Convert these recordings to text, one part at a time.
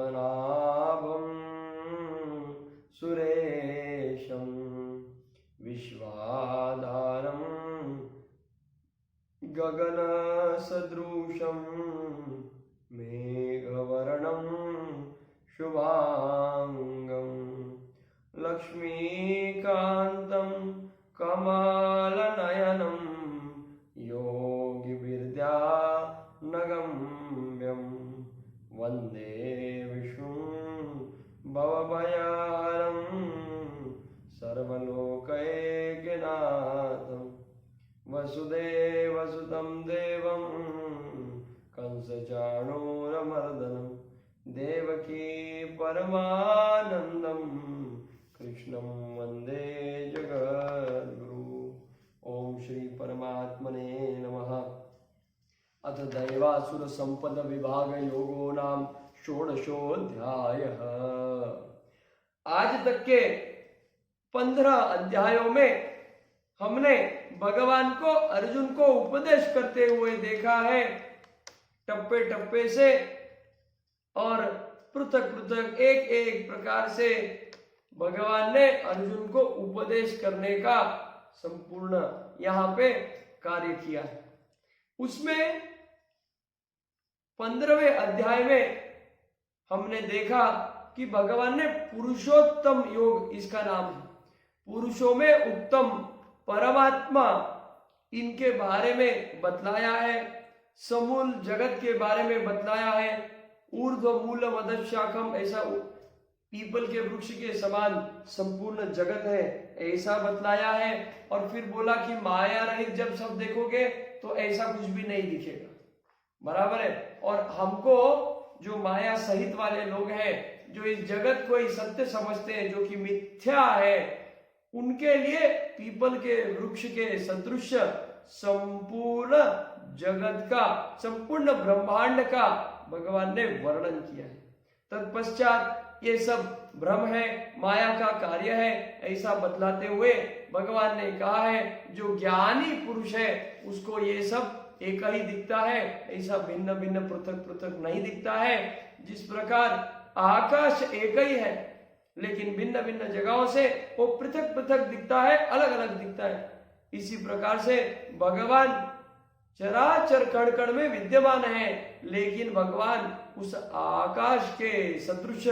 पद्मनाभं सुरेशं विश्वाधारं गगनसदृशं मेघवर्णं शुभांगं लक्ष्मीकान्तं कमलनयनं योगिभिर्ध्यानगम्यं वन्दे विष्णुं भवभयहरं सर्वलोकैकनाथं वसुदेवसुतं देवं कंसचाणूरमर्दनं देवकी परमानन्दं कृष्णं वन्दे जगद्गुरु। ओम श्री परमात्मने नमः। अथ दैवासुर संपद विभाग योगो नाम षोडशोऽध्यायः। आज तक के 15 अध्यायों में हमने भगवान को अर्जुन को उपदेश करते हुए देखा है, टप्पे टप्पे से और पृथक पृथक एक एक प्रकार से भगवान ने अर्जुन को उपदेश करने का संपूर्ण यहाँ पे कार्य किया है। उसमें 15वें अध्याय में हमने देखा कि भगवान ने पुरुषोत्तम योग, इसका नाम है, पुरुषों में उत्तम परमात्मा, इनके बारे में बतलाया है, समूल जगत के बारे में बतलाया है। ऊर्ध्व मूल मदद शाखम, ऐसा पीपल के वृक्ष के समान संपूर्ण जगत है, ऐसा बतलाया है। और फिर बोला कि माया रहित जब सब देखोगे तो ऐसा कुछ भी नहीं दिखेगा, बराबर है। और हमको जो माया सहित वाले लोग हैं, जो इस जगत को ही सत्य समझते हैं, जो कि मिथ्या है, उनके लिए पीपल के वृक्ष के सदृश संपूर्ण जगत का, संपूर्ण ब्रह्मांड का भगवान ने वर्णन किया है। तत्पश्चात ये सब भ्रम है, माया का कार्य है, ऐसा बतलाते हुए भगवान ने कहा है जो ज्ञानी पुरुष है उसको ये सब एक ही दिखता है, ऐसा भिन्न भिन्न पृथक पृथक नहीं दिखता है। जिस प्रकार आकाश एक ही है लेकिन भिन्न भिन्न जगहों से वो पृथक पृथक दिखता है, अलग अलग दिखता है, इसी प्रकार से भगवान चराचर कण कण में विद्यमान है, लेकिन भगवान उस आकाश के सदृश,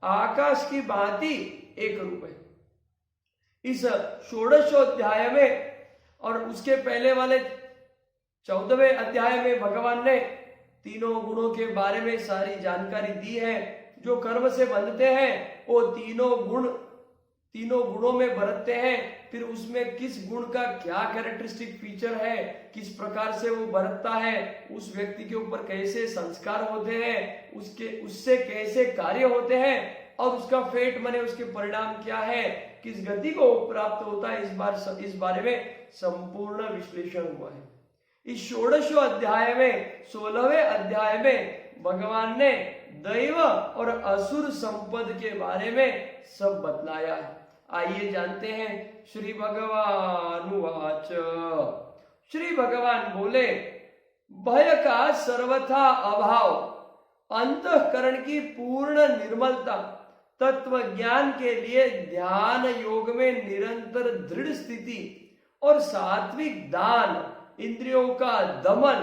आकाश की भांति एक रूप है। इस षोडशोध्याय में और उसके पहले वाले 14वें अध्याय में भगवान ने तीनों गुणों के बारे में सारी जानकारी दी है। जो कर्म से बंधते हैं वो तीनों गुणों में बरतते हैं, फिर उसमें किस गुण का क्या कैरेक्टरिस्टिक फीचर है, किस प्रकार से वो बरतता है, उस व्यक्ति के ऊपर कैसे संस्कार होते हैं, उससे कैसे कार्य होते हैं, और उसका फेट माने उसके परिणाम क्या है, किस गति को प्राप्त होता है, इस बारे में संपूर्ण विश्लेषण हुआ है। इस षोडश अध्याय में 16वें अध्याय में भगवान ने दैव और असुर संपद के बारे में सब बतलाया है। आइए जानते हैं। श्री भगवान उवाच, श्री भगवान बोले, भय का सर्वथा अभाव, अंतःकरण की पूर्ण निर्मलता, तत्व ज्ञान के लिए ध्यान योग में निरंतर दृढ़ स्थिति और सात्विक दान, इंद्रियों का दमन,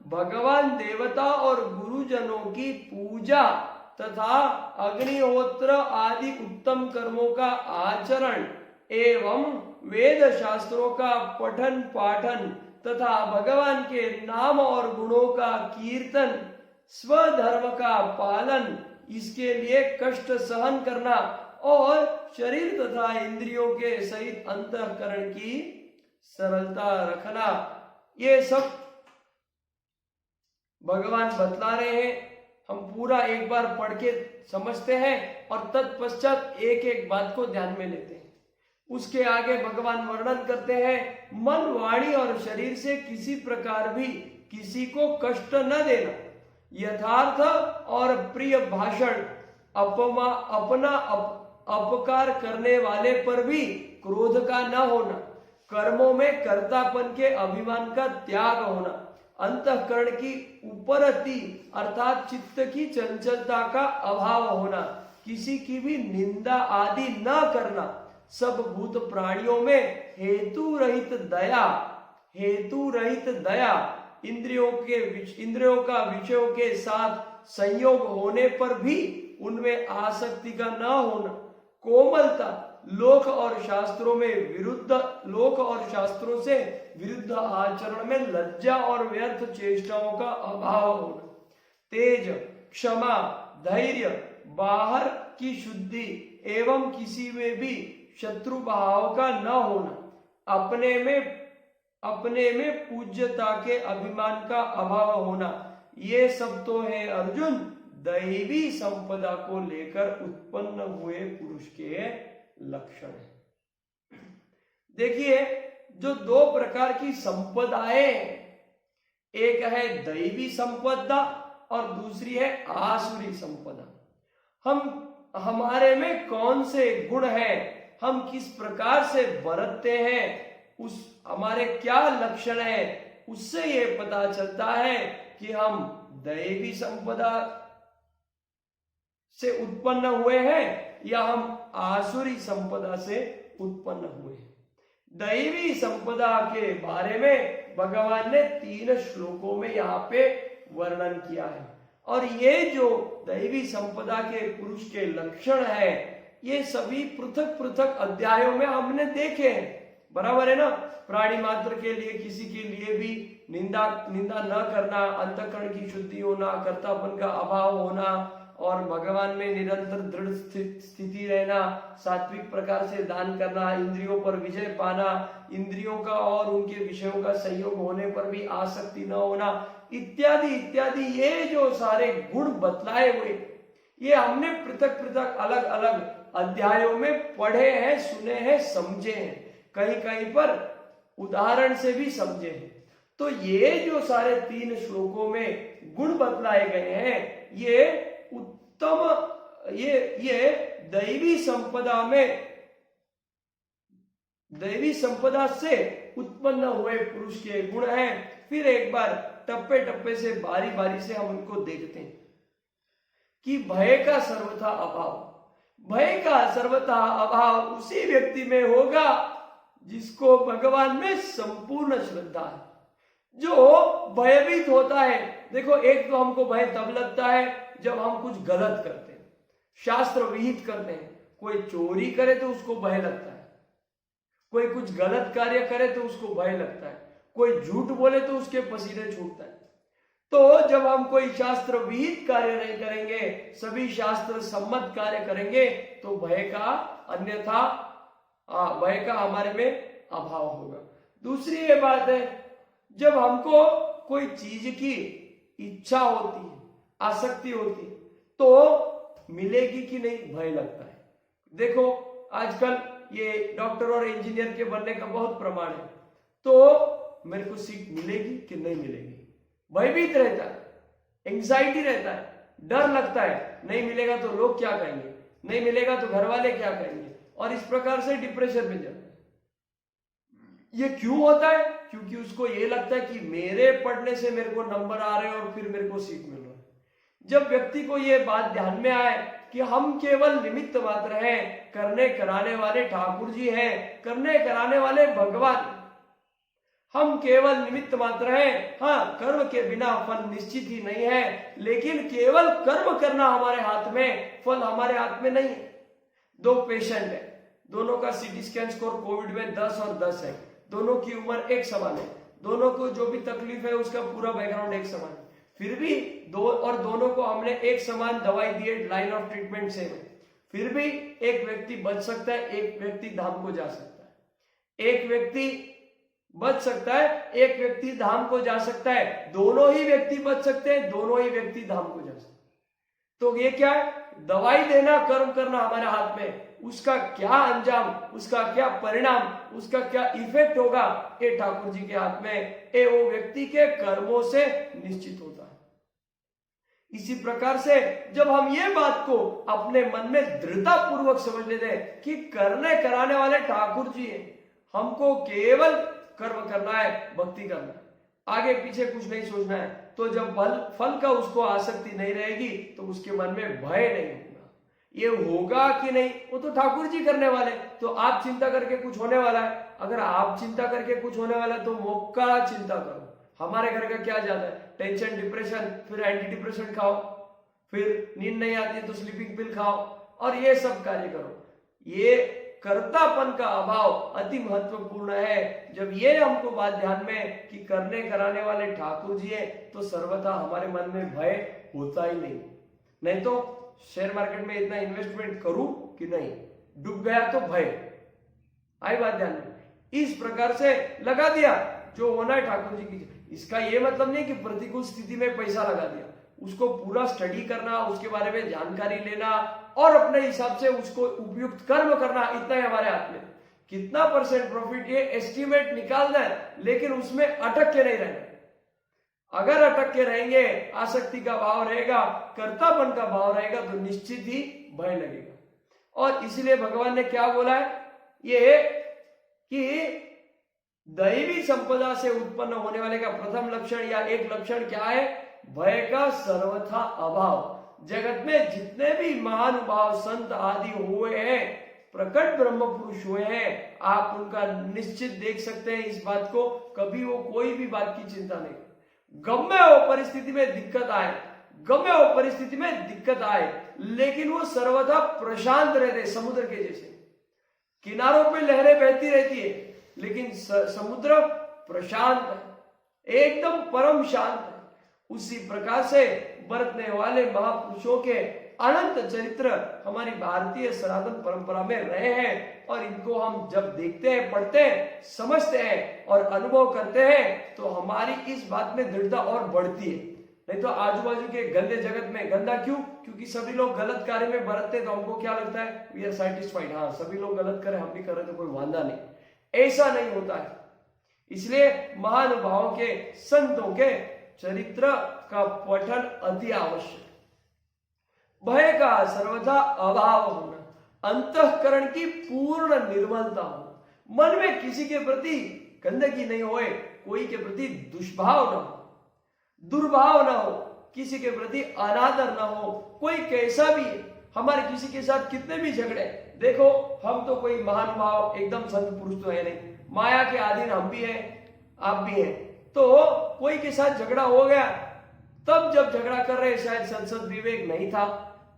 भगवान देवता और गुरुजनों की पूजा तथा अग्निहोत्र आदि उत्तम कर्मों का आचरण एवं वेद शास्त्रों का पठन पाठन तथा भगवान के नाम और गुणों का कीर्तन, स्वधर्म का पालन, इसके लिए कष्ट सहन करना और शरीर तथा इंद्रियों के सहित अंतःकरण की सरलता रखना, ये सब भगवान बतला रहे हैं। हम पूरा एक बार पढ़ के समझते हैं और तत्पश्चात एक एक बात को ध्यान में लेते हैं। उसके आगे भगवान वर्णन करते हैं, मन, वाणी और शरीर से किसी प्रकार भी किसी को कष्ट न देना, यथार्थ और प्रिय भाषण, अपना अपकार करने वाले पर भी क्रोध का न होना, कर्मों में कर्तापन के अभिमान का त्याग होना, अंतःकरण की उपरति अर्थात चित्त की चंचलता का अभाव होना, किसी की भी निंदा आदि न करना, सब भूत प्राणियों में हेतु रहित दया, इंद्रियों का विषयों के साथ संयोग होने पर भी उनमें आसक्ति का न होना, कोमलता, लोक और शास्त्रों से विरुद्ध आचरण में लज्जा और व्यर्थ चेष्टाओं का अभाव होना, तेज, क्षमा, धैर्य, बाहर की शुद्धि एवं किसी में भी शत्रु भाव का न होना, अपने में पूज्यता के अभिमान का अभाव होना, ये सब तो है अर्जुन दैवी संपदा को लेकर उत्पन्न हुए पुरुष के लक्षण है। देखिए, जो दो प्रकार की संपदाएं, एक है दैवी संपदा और दूसरी है आसुरी संपदा। हमारे में कौन से गुण हैं, हम किस प्रकार से बरतते हैं, हमारे क्या लक्षण है, उससे ये पता चलता है कि हम दैवी संपदा से उत्पन्न हुए हैं या हम आसुरी संपदा से उत्पन्न हुए हैं। दैवी संपदा के बारे में भगवान ने 3 श्लोकों में यहाँ पे वर्णन किया है, और ये जो दैवी संपदा के पुरुष के लक्षण है, ये सभी पृथक पृथक अध्यायों में हमने देखे हैं, बराबर है ना। प्राणी मात्र के लिए, किसी के लिए भी निंदा न करना, अंतःकरण की शुद्धि होना, कर्तापन का अभाव होना, और भगवान में निरंतर दृढ़ स्थिति रहना, सात्विक प्रकार से दान करना, इंद्रियों पर विजय पाना, इंद्रियों का और उनके विषयों का संयोग होने पर भी आसक्ति न होना, इत्यादि इत्यादि, ये जो सारे गुण बतलाए हुए, ये हमने पृथक पृथक अलग अलग अध्यायों में पढ़े हैं, सुने हैं, समझे हैं, कहीं कहीं पर उदाहरण से भी समझे हैं। तो ये जो सारे 3 श्लोकों में गुण बतलाए गए हैं, ये उत्तम, ये दैवी संपदा से उत्पन्न हुए पुरुष के गुण हैं। फिर एक बार टप्पे टप्पे से, बारी बारी से हम उनको देखते हैं कि भय का सर्वथा अभाव उसी व्यक्ति में होगा जिसको भगवान में संपूर्ण श्रद्धा है। जो भयभीत होता है, देखो, एक तो हमको भय तब लगता है जब हम कुछ गलत करते हैं, शास्त्र विहित करते हैं। कोई चोरी करे तो उसको भय लगता है, कोई कुछ गलत कार्य करे तो उसको भय लगता है, कोई झूठ बोले तो उसके पसीने छूटता है। तो जब हम कोई शास्त्र विहित कार्य नहीं करेंगे, सभी शास्त्र सम्मत कार्य करेंगे, तो भय का हमारे में अभाव होगा। दूसरी ये बात है, जब हमको कोई चीज की इच्छा होती है, आसक्ति होती है, तो मिलेगी कि नहीं, भय लगता है। देखो, आजकल ये डॉक्टर और इंजीनियर के बनने का बहुत प्रमाण है, तो मेरे को सीट मिलेगी कि नहीं मिलेगी, भयभीत रहता है, एंजाइटी रहता है, डर लगता है, नहीं मिलेगा तो लोग क्या कहेंगे, नहीं मिलेगा तो घर वाले क्या कहेंगे, और इस प्रकार से डिप्रेशन में जाता है। ये क्यों होता है? क्योंकि उसको ये लगता है कि मेरे पढ़ने से मेरे को नंबर आ रहे हैं और फिर मेरे को सीट मिल रहा है। जब व्यक्ति को ये बात ध्यान में आए कि हम केवल निमित्त मात्र हैं, करने कराने वाले ठाकुर जी हैं, करने कराने वाले भगवान, हम केवल निमित्त मात्र हैं। हाँ, कर्म के बिना फल निश्चित ही नहीं है, लेकिन केवल कर्म करना हमारे हाथ में, फल हमारे हाथ में नहीं है। 2 पेशेंट है, दोनों का सीटी स्कैन स्कोर कोविड में 10 और 10 है, दोनों की उम्र एक समान है, दोनों को जो भी तकलीफ है उसका पूरा बैकग्राउंड एक समान है, फिर भी दोनों को हमने एक समान दवाई दी है, लाइन ऑफ ट्रीटमेंट सेम है, फिर भी एक व्यक्ति बच सकता है, एक व्यक्ति धाम को जा सकता है। एक व्यक्ति बच सकता है, एक व्यक्ति धाम को जा सकता है, दोनों ही व्यक्ति बच सकते हैं, दोनों ही व्यक्ति धाम को जा सकते हैं। तो ये क्या है? दवाई देना, कर्म करना हमारे हाथ में, उसका क्या अंजाम, उसका क्या परिणाम, उसका क्या इफेक्ट होगा, ये ठाकुर जी के हाथ में, ये वो व्यक्ति के कर्मों से निश्चित होता है। इसी प्रकार से जब हम ये बात को अपने मन में दृढ़ता पूर्वक समझ लेते हैं कि करने कराने वाले ठाकुर जी हैं, हमको केवल कर्म करना है, भक्ति करना है, आगे पीछे कुछ नहीं सोचना है। तो जब फल का उसको आसक्ति नहीं रहेगी तो उसके मन में भय नहीं होगा। ये होगा कि नहीं वो तो ठाकुर जी करने वाले, तो आप चिंता करके कुछ होने वाला है? अगर आप चिंता करके कुछ होने वाला है तो मौका चिंता करो। हमारे घर का क्या ज्यादा है, टेंशन, डिप्रेशन, फिर एंटी डिप्रेशन खाओ, फिर नींद नहीं आती तो स्लीपिंग पिल खाओ और ये सब कार्य करो। ये कर्तापन का अभाव अति महत्वपूर्ण है। जब ये हमको बात ध्यान में कि करने कराने वाले ठाकुर जी है तो सर्वथा हमारे मन में भय होता ही नहीं तो शेयर मार्केट में इतना इन्वेस्टमेंट करूं कि नहीं, डूब गया तो भय। आई बात ध्यान में? इस प्रकार से लगा दिया जो होना है ठाकुर जी की। इसका ये मतलब नहीं कि प्रतिकूल स्थिति में पैसा लगा दिया, उसको पूरा स्टडी करना, उसके बारे में जानकारी लेना और अपने हिसाब से उसको उपयुक्त कर्म करना, इतना ही हमारे हाथ में। कितना % प्रॉफिट ये एस्टिमेट निकालना है, लेकिन उसमें अटक के नहीं रहना। अगर अटक के रहेंगे, आसक्ति का भाव रहेगा, कर्तापन का भाव रहेगा तो निश्चित ही भय लगेगा। और इसलिए भगवान ने क्या बोला है, ये कि दैवी संपदा से उत्पन्न होने वाले का प्रथम लक्षण या एक लक्षण क्या है, भय का सर्वथा अभाव। जगत में जितने भी महानुभाव संत आदि हुए हैं, प्रकट ब्रह्म पुरुष हुए हैं, आप उनका निश्चित देख सकते हैं इस बात को, कभी वो कोई भी बात की चिंता नहीं। गम्य हो परिस्थिति में दिक्कत आए, गम्य हो परिस्थिति में दिक्कत आए, लेकिन वो सर्वथा प्रशांत रहते, समुद्र के जैसे। किनारों पे लहरें बहती रहती है लेकिन समुद्र प्रशांत है, एकदम परम शांत है। उसी प्रकार से बरतने वाले महापुरुषों के अनंत चरित्र हमारी भारतीय सनातन परंपरा में रहे हैं और इनको हम जब देखते हैं, पढ़ते हैं, समझते हैं और अनुभव करते हैं तो हमारी इस बात में दृढ़ता और बढ़ती है। नहीं तो आजू बाजू के गंदे जगत में गंदा क्यों? क्योंकि सभी लोग गलत कार्य में बरतते तो हमको क्या लगता है, वी आर सैटिस्फाइड, हाँ सभी लोग गलत करें हम भी कर रहे तो कोई वांदा नहीं। ऐसा नहीं होता है। इसलिए महानुभावों के, संतों के चरित्र का पठन अति आवश्यक। भय का सर्वथा अभाव होना, अंतःकरण की पूर्ण निर्मलता होना, मन में किसी के प्रति गंदगी नहीं होए, कोई के प्रति दुष्भाव न हो, दुर्भाव न हो, किसी के प्रति अनादर न हो, कोई कैसा भी है। हमारे किसी के साथ कितने भी झगड़े, देखो हम तो कोई महानुभाव एकदम संत पुरुष तो है नहीं, माया के अधीन हम भी हैं, आप भी हैं। तो कोई के साथ झगड़ा हो गया, तब जब झगड़ा कर रहे शायद संसद विवेक नहीं था,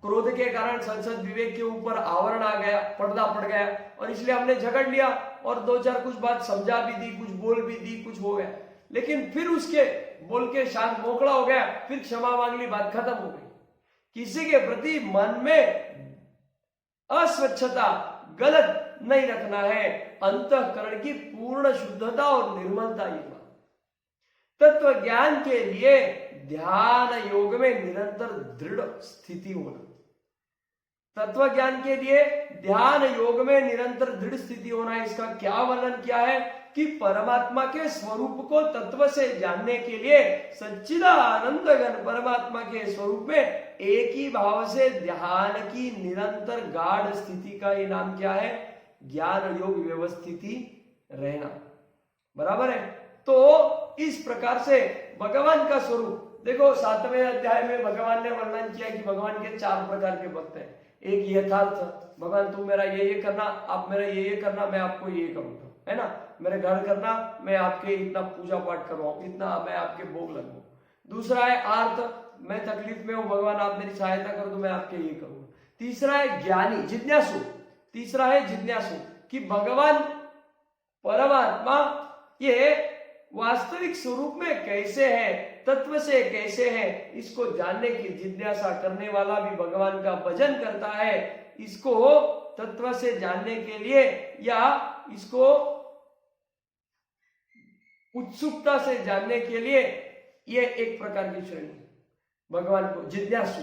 क्रोध के कारण संसद विवेक के ऊपर आवरण आ गया, पर्दा पड़ गया और इसलिए हमने झगड़ लिया और दो चार कुछ बात समझा भी दी, कुछ बोल भी दी, कुछ हो गया, लेकिन फिर उसके बोल के शांत मोकड़ा हो गया, फिर क्षमा मांग ली, बात खत्म हो गई। किसी के प्रति मन में अस्वच्छता, गलत नहीं रखना है, अंतःकरण की पूर्ण शुद्धता और निर्मलता ये बात। तत्व ज्ञान के लिए ध्यान योग में निरंतर दृढ़ स्थिति होना, तत्व ज्ञान के लिए ध्यान योग में निरंतर दृढ़ स्थिति होना। इसका क्या वर्णन किया है कि परमात्मा के स्वरूप को तत्व से जानने के लिए सच्चिदानंद घन परमात्मा के स्वरूप में एक ही भाव से ध्यान की निरंतर गाढ़ स्थिति का ये नाम क्या है, ज्ञान योग व्यवस्थिति रहना। बराबर है। तो इस प्रकार से भगवान का स्वरूप देखो, 7वें अध्याय में भगवान ने वर्णन किया कि भगवान के 4 प्रकार के भक्त हैं। एक यथार्थ, भगवान तुम मेरा ये करना, आप मेरा ये करना, मैं आपको ये करूंगा, है ना, मेरे घर करना, मैं आपके इतना पूजा पाठ करवाऊं, इतना मैं आपके भोग लगाऊं। दूसरा है आर्त, मैं तकलीफ में हूं, भगवान आप मेरी सहायता करो तो मैं आपके ये करूंगा। तीसरा है ज्ञानी, जिज्ञासु, तीसरा है जिज्ञासु कि भगवान परमात्मा ये वास्तविक स्वरूप में कैसे है, तत्व से कैसे है, इसको जानने की जिज्ञासा करने वाला भी भगवान का भजन करता है। इसको तत्व से जानने के लिए या इसको उत्सुकता से जानने के लिए ये एक प्रकार की श्रेणी, भगवान को जिज्ञासु।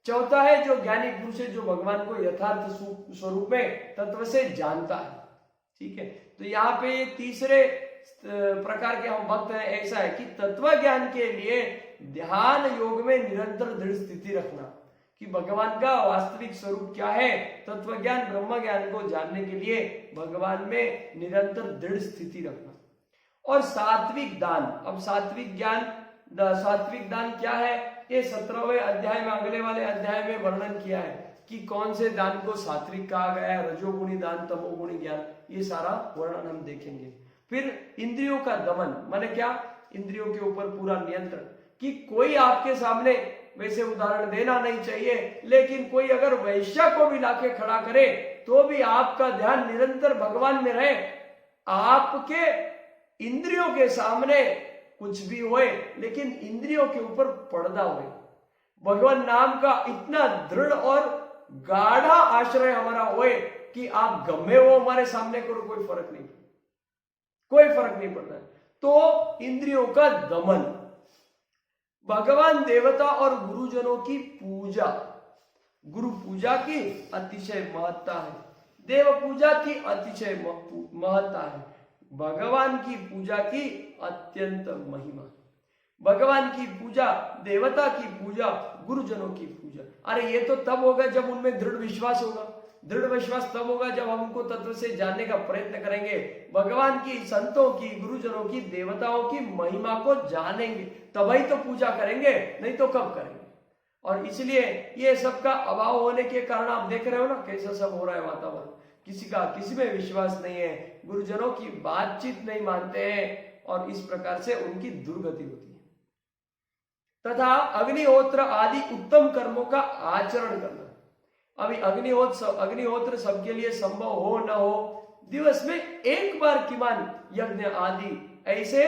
चौथा है जो ज्ञानी पुरुष है, जो भगवान को यथार्थ स्वरूप में तत्व से जानता है। ठीक है, तो यहाँ पे ये तीसरे प्रकार के हम भक्त हैं। ऐसा है कि तत्व ज्ञान के लिए ध्यान योग में निरंतर दृढ़ स्थिति रखना कि भगवान का वास्तविक स्वरूप क्या है, तत्व ज्ञान ब्रह्म ज्ञान को जानने के लिए भगवान में निरंतर दृढ़ स्थिति रखना। और सात्विक दान। अब सात्विक दान क्या है, ये 17वें अध्याय में, अगले वाले अध्याय में वर्णन किया है कि कौन से दान को सात्विक कहा गया है, रजोगुणी दान, तमोगुणी ज्ञान, ये सारा वर्णन हम देखेंगे। फिर इंद्रियों का दमन, माने क्या, इंद्रियों के ऊपर पूरा नियंत्रण, कि कोई आपके सामने, वैसे उदाहरण देना नहीं चाहिए, लेकिन कोई अगर वैश्या को भी लाके खड़ा करे तो भी आपका ध्यान निरंतर भगवान में रहे, आपके इंद्रियों के सामने कुछ भी होए लेकिन इंद्रियों के ऊपर पर्दा होए, भगवान नाम का इतना दृढ़ और गाढ़ा आश्रय हमारा होए कि आप गमे हो हमारे सामने करो, कोई फर्क नहीं पड़ता है। तो इंद्रियों का दमन, भगवान देवता और गुरुजनों की पूजा, गुरु पूजा की अतिशय महत्ता है, देव पूजा की अतिशय महत्ता है, भगवान की पूजा की अत्यंत महिमा, भगवान की पूजा, देवता की पूजा, गुरुजनों की पूजा। अरे ये तो तब होगा जब उनमें दृढ़ विश्वास होगा, दृढ़ विश्वास तब होगा जब हम उनको तत्व से जानने का प्रयत्न करेंगे, भगवान की, संतों की, गुरुजनों की, देवताओं की महिमा को जानेंगे, तभी तो पूजा करेंगे, नहीं तो कब करेंगे। और इसलिए ये सब का अभाव होने के कारण आप देख रहे हो ना कैसा सब हो रहा है वातावरण, किसी का किसी में विश्वास नहीं है, गुरुजनों की बातचीत नहीं मानते हैं और इस प्रकार से उनकी दुर्गति होती है। तथा अग्निहोत्र आदि उत्तम कर्मों का आचरण करना। अभी अग्निहोत्र सबके लिए संभव हो न हो, दिवस में एक बार किमान यज्ञ आदि ऐसे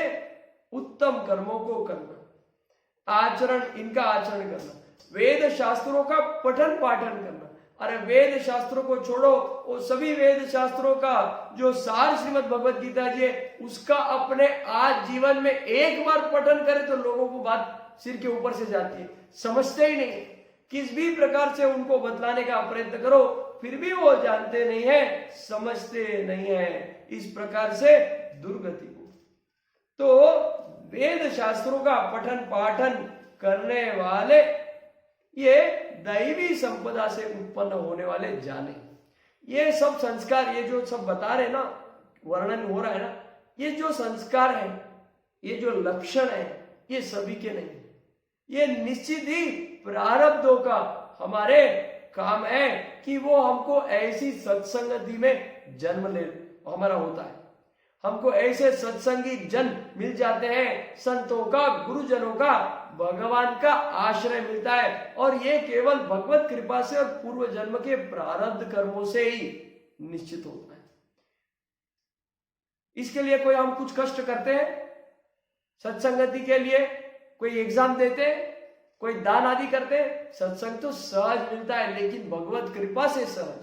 उत्तम कर्मों को करना, आचरण, इनका आचरण करना, वेद शास्त्रों का पठन पाठन करना। अरे वेद शास्त्रों को छोड़ो, वो सभी वेद शास्त्रों का जो सार श्रीमद् भगवत गीता जी है उसका अपने आज जीवन में एक बार पठन करे तो लोगों को बात सिर के ऊपर से जाती है, समझते ही नहीं, किस भी प्रकार से उनको बतलाने का प्रयत्न करो फिर भी वो जानते नहीं है, समझते नहीं है, इस प्रकार से दुर्गति को। तो वेद शास्त्रों का पठन पाठन करने वाले ये दैवी संपदा से उत्पन्न होने वाले जाने, ये सब संस्कार, ये जो सब बता रहे ना, वर्णन हो रहा है ना, ये जो संस्कार है, ये जो लक्षण है, ये सभी के नहीं, ये निश्चित ही प्रारब्धों का हमारे काम है कि वो हमको ऐसी सत्संगति में जन्म ले हमारा होता है, हमको ऐसे सत्संगी जन मिल जाते हैं, संतों का, गुरुजनों का, भगवान का आश्रय मिलता है, और ये केवल भगवत कृपा से और पूर्व जन्म के प्रारब्ध कर्मों से ही निश्चित होता है। इसके लिए कोई हम कुछ कष्ट करते हैं, सत्संगति के लिए कोई एग्जाम देते हैं, कोई दान आदि करते हैं, सत्संग तो सहज मिलता है, लेकिन भगवत कृपा से सहज,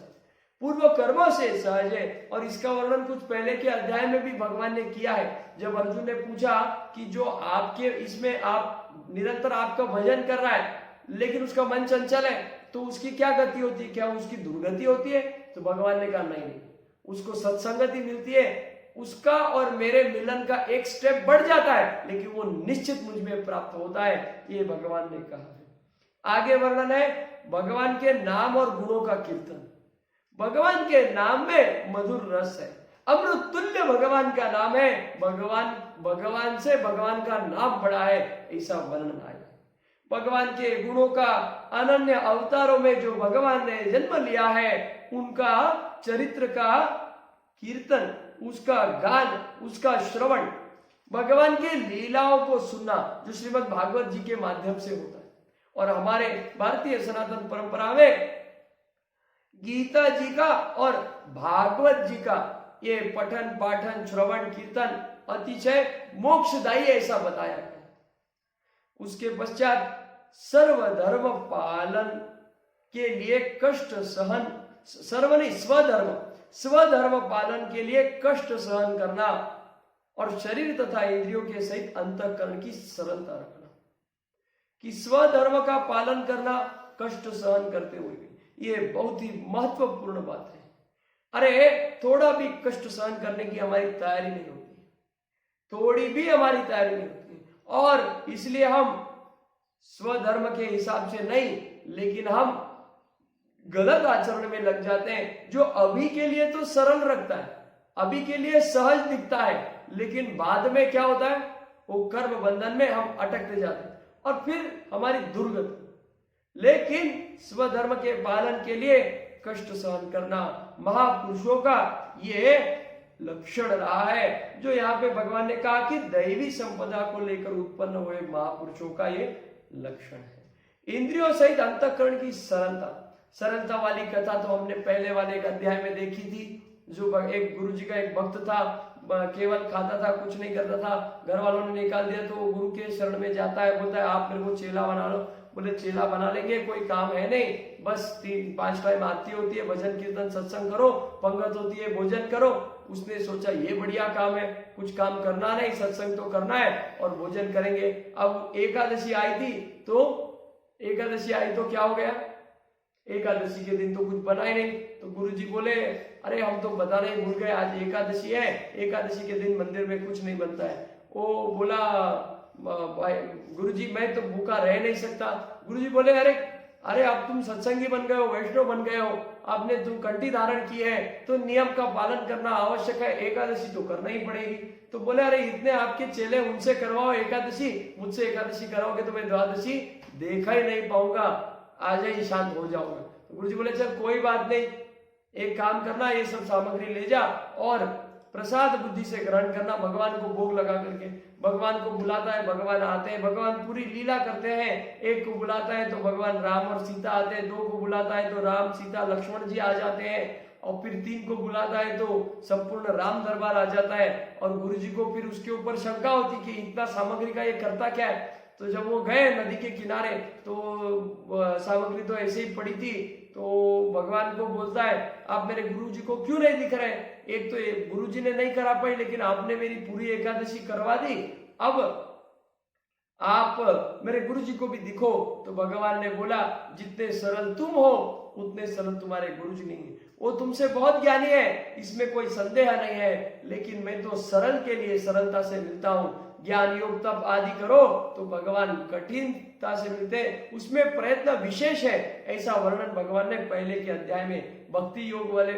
पूर्व कर्मों से सहज है। और इसका वर्णन कुछ पहले के अध्याय में भी भगवान ने किया है, जब अर्जुन ने पूछा कि जो आपके इसमें आप निरंतर आपका भजन कर रहा है लेकिन उसका मन चंचल है तो उसकी क्या गति होती है, क्या उसकी दुर्गति होती है? तो भगवान ने कहा नहीं, उसको सत्संगति मिलती है, उसका और मेरे मिलन का एक स्टेप बढ़ जाता है, लेकिन वो निश्चित मुझ में प्राप्त होता है, ये भगवान ने कहा है। आगे वर्णन है भगवान के नाम और गुणों का कीर्तन। भगवान के नाम में मधुर रस है, अमृत तुल्य भगवान का नाम है, भगवान से भगवान का नाम बड़ा है, ऐसा वर्णन आया। भगवान के गुणों का, अनन्य अवतारों में जो भगवान ने जन्म लिया है उनका चरित्र का कीर्तन, उसका गान, उसका श्रवण, भगवान के लीलाओं को सुनना जो श्रीमद् भागवत जी के माध्यम से होता है। और हमारे भारतीय सनातन परंपरा में गीता जी का और भागवत जी का ये पठन पाठन श्रवण कीर्तन अतिशय मोक्षदायी ऐसा बताया गया। उसके पश्चात सर्वधर्म पालन के लिए कष्ट सहन, स्वधर्म पालन के लिए कष्ट सहन करना और शरीर तथा इंद्रियों के सहित अंतःकरण की सरलता रखना, कि स्वधर्म का पालन करना कष्ट सहन करते हुए, ये बहुत ही महत्वपूर्ण बात है। अरे थोड़ा भी कष्ट सहन करने की हमारी तैयारी नहीं होती, थोड़ी भी हमारी तैयारी नहीं होती, और इसलिए हम स्वधर्म के हिसाब से नहीं, लेकिन हम गलत आचरण में लग जाते हैं जो अभी के लिए तो सरल रखता है, अभी के लिए सहज दिखता है, लेकिन बाद में क्या होता है, वो कर्म बंधन में हम अटकते जाते हैं और फिर हमारी दुर्गति। लेकिन स्वधर्म के पालन के लिए कष्ट सहन करना महापुरुषों का ये लक्षण रहा है, जो यहाँ पे भगवान ने कहा कि दैवी संपदा को लेकर उत्पन्न हुए महापुरुषों का ये लक्षण है। इंद्रियों सहित अंतःकरण की सरलता वाली कथा तो हमने पहले वाले एक अध्याय में देखी थी। जो एक गुरु जी का एक भक्त था, केवल खाता था, कुछ नहीं करता था, घर वालों ने निकाल दिया तो वो गुरु के शरण में जाता है, बोलता है आप मेरे को चेला बना लो। बोले चेला बना लेंगे, कोई काम है नहीं, बस 3-5 टाइम आरती होती है, भजन कीर्तन सत्संग करो, पंगत होती है, भोजन करो। उसने सोचा ये बढ़िया काम है, कुछ काम करना नहीं, सत्संग तो करना है और भोजन करेंगे। अब एकादशी आई थी तो क्या हो गया, एकादशी के दिन तो कुछ बना ही नहीं। तो गुरुजी बोले अरे हम तो बताना ही भूल गए, आज एकादशी है, एकादशी के दिन मंदिर में कुछ नहीं बनता है। वो बोला गुरुजी मैं तो भूखा रह नहीं सकता। गुरुजी बोले अरे अब तुम सत्संगी बन गए हो, वैष्णव बन गए हो, आपने तुम कंठी धारण की है तो नियम का पालन करना आवश्यक है, एकादशी तो करना ही पड़ेगी। तो बोले अरे इतने आपके चेले, उनसे करवाओ एकादशी, मुझसे एकादशी कराओगे तो मैं द्वादशी देखा ही नहीं पाऊंगा, आज ही शांत हो जाऊंगा। तो गुरुजी बोले चल कोई बात नहीं, एक काम करना, ये सब सामग्री ले जा और प्रसाद बुद्धि से ग्रहण करना, भगवान को भोग लगा करके। भगवान को बुलाता है, भगवान आते हैं, भगवान पूरी लीला करते हैं। एक को बुलाता है तो भगवान राम और सीता आते हैं, 2 को बुलाता है तो राम सीता लक्ष्मण जी आ जाते हैं, और फिर 3 को बुलाता है तो संपूर्ण राम दरबार आ जाता है। और गुरु जी को फिर उसके ऊपर शंका होती कि इतना सामग्री का ये करता क्या है। तो जब वो गए नदी के किनारे तो सामग्री तो ऐसे ही पड़ी थी, तो भगवान को बोलता है आप मेरे गुरु जी को क्यों नहीं दिख रहे, एक तो गुरु जी ने नहीं करा पाई, लेकिन आपने मेरी पूरी एकादशी करवा दी, अब आप मेरे गुरु जी को भी दिखो। तो भगवान ने बोला जितने सरल तुम हो उतने सरल तुम्हारे गुरु जी नहीं है, वो तुमसे बहुत ज्ञानी है, इसमें कोई संदेह नहीं है, लेकिन मैं तो सरल के लिए सरलता से मिलता हूँ। ज्ञान योग तप आदि करो तो भगवान कठिनता से मिलते, उसमें प्रयत्न विशेष है, ऐसा वर्णन भगवान ने पहले के अध्याय में भक्ति योग वाले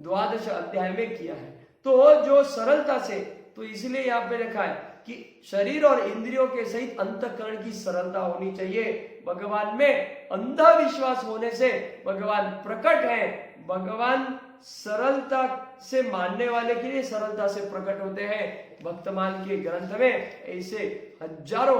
12 अध्याय में किया है। तो जो सरलता से, तो इसलिए यहाँ पे लिखा है कि शरीर और इंद्रियों के सहित अंतःकरण की सरलता होनी चाहिए। भगवान में अंधा विश्वास होने से भगवान प्रकट है, भगवान सरलता से मानने वाले के लिए सरलता से प्रकट होते हैं। भक्तमाल के ग्रंथ में ऐसे हजारों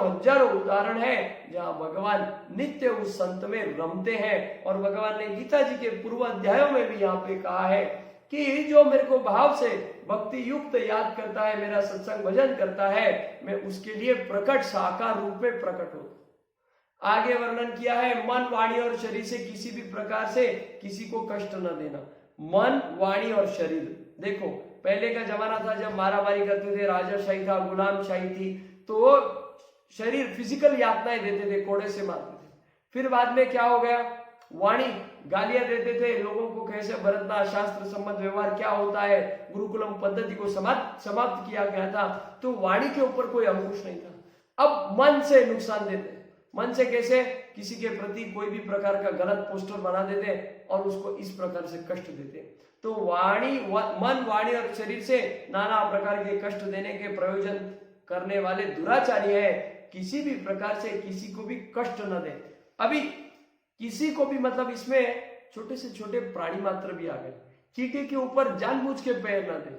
उदाहरण है जहां भगवान नित्य उस संत में रमते हैं। और भगवान ने गीता जी के पूर्व अध्यायों में भी यहाँ पे कहा है कि जो मेरे को भाव से भक्ति युक्त याद करता है, मेरा सत्संग भजन करता है, मैं उसके लिए प्रकट साकार रूप में प्रकट हूं। आगे वर्णन किया है मन वाणी और शरीर से किसी भी प्रकार से किसी को कष्ट न देना। मन वाणी और शरीर, देखो पहले का जमाना था जब मारामारी करते थे, राजाशाही था, गुलामशाही थी, तो शरीर फिजिकल यातनाएं देते थे, कोड़े से मारते थे। फिर बाद में क्या हो गया, वाणी, गालियां देते थे लोगों को, कैसे बरतना, शास्त्र सम्मत व्यवहार क्या होता है, गुरुकुलम पद्धति को समाप्त किया गया था, तो वाणी के ऊपर कोई अंकुश नहीं था। अब मन से नुकसान देते, मन से कैसे, किसी के प्रति कोई भी प्रकार का गलत पोस्टर बना देते और उसको इस प्रकार से कष्ट देते। तो मन वाणी और शरीर से नाना प्रकार के कष्ट देने के प्रयोजन करने वाले दुराचारी है, किसी भी प्रकार से किसी को भी कष्ट न दे। अभी किसी को भी, मतलब इसमें छोटे से छोटे प्राणी मात्र भी आ गए, चींटी के ऊपर जानबूझ के पैर न दे,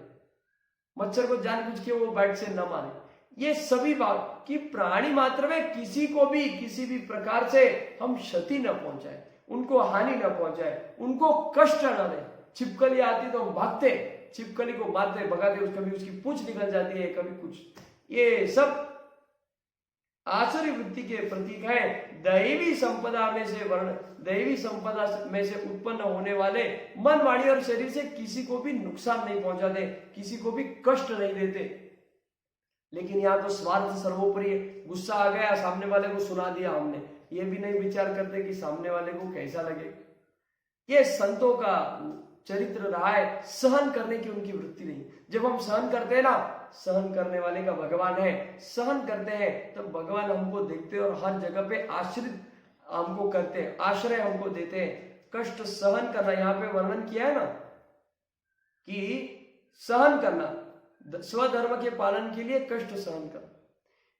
मच्छर को जानबूझ के वो बैट से न मारे, ये सभी बात कि प्राणी मात्र में किसी को भी किसी भी प्रकार से हम क्षति न पहुंचाए, उनको हानि न पहुंचाए, उनको कष्ट न दे। छिपकली आती तो हम भागते, छिपकली को मारते भगाते, कभी उसकी पूंछ निकल जाती है, कभी कुछ, ये सब आसुरी वृत्ति के प्रतीक है। दैवी संपदा में से उत्पन्न होने वाले मन वाणी और शरीर से किसी को भी नुकसान नहीं पहुंचाते, किसी को भी कष्ट नहीं देते। लेकिन यहाँ तो स्वार्थ सर्वोपरि है, गुस्सा आ गया, सामने वाले को सुना दिया हमने, ये भी नहीं विचार करते कि सामने वाले को कैसा लगे। ये संतों का चरित्र रहा है, सहन करने की उनकी वृत्ति नहीं। जब हम सहन करते हैं ना, सहन करने वाले का भगवान है, सहन करते हैं तो भगवान हमको देखते हैं और हर जगह पे आश्रित हमको करते हैं, आश्रय हमको देते हैं। कष्ट सहन करना यहाँ पे वर्णन किया है ना कि सहन करना, स्वधर्म के पालन के लिए कष्ट सहन करना,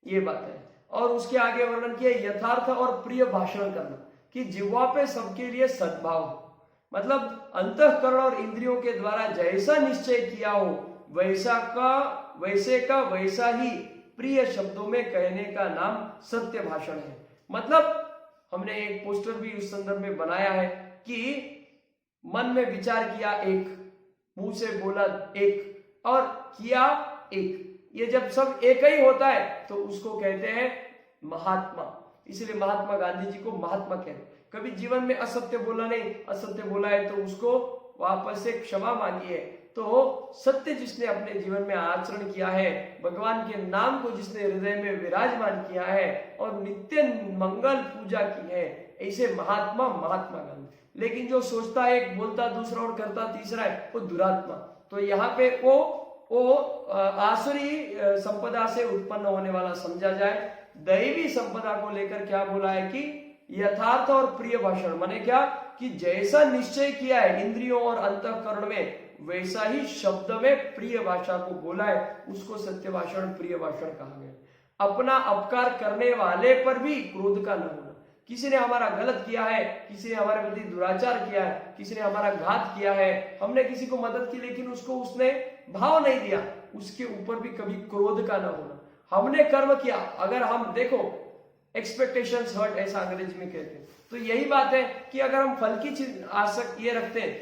ये बात है। और उसके आगे वर्णन किया यथार्थ और प्रिय भाषण करना, कि जिह्वा पे सबके लिए सद्भाव, मतलब अंतःकरण और इंद्रियों के द्वारा जैसा निश्चय किया हो वैसे का वैसा ही प्रिय शब्दों में कहने का नाम सत्य भाषण है। मतलब हमने एक पोस्टर भी उस संदर्भ में बनाया है कि मन में विचार किया एक, मुंह से बोला एक और किया एक, ये जब सब एक ही होता है तो उसको कहते हैं महात्मा। इसलिए महात्मा गांधी जी को महात्मा कहते हैं। कभी जीवन में असत्य बोला नहीं, असत्य बोला है तो उसको वापस से क्षमा मांगिए। तो सत्य जिसने अपने जीवन में आचरण किया है, भगवान के नाम को जिसने हृदय में विराजमान किया है और नित्य मंगल पूजा की है, ऐसे महात्मा गांधी। लेकिन जो सोचता है एक, बोलता दूसरा और करता तीसरा है, वो दुरात्मा। तो यहाँ पे वो आसुरी संपदा से उत्पन्न होने वाला समझा जाए। दैवी संपदा को लेकर क्या बोला है कि यथार्थ और प्रिय भाषण, माने क्या कि जैसा निश्चय किया है इंद्रियों और अंतःकरण में वैसा ही शब्द में प्रिय भाषा को बोला है, उसको सत्य भाषण प्रिय भाषण कहा गया। अपना अपकार करने वाले पर भी क्रोध का न होना। किसी ने हमारा गलत किया है, किसी ने हमारे प्रति दुराचार किया है, किसी ने हमारा घात किया है, हमने किसी को मदद की लेकिन उसको उसने भाव नहीं दिया, उसके ऊपर भी कभी क्रोध का न होना। हमने कर्म किया, अगर हम देखो एक्सपेक्टेशंस हर्ट, ऐसा अंग्रेजी में कहते हैं। तो यही बात है कि अगर हम फल की चीज आसक्त ये रखते हैं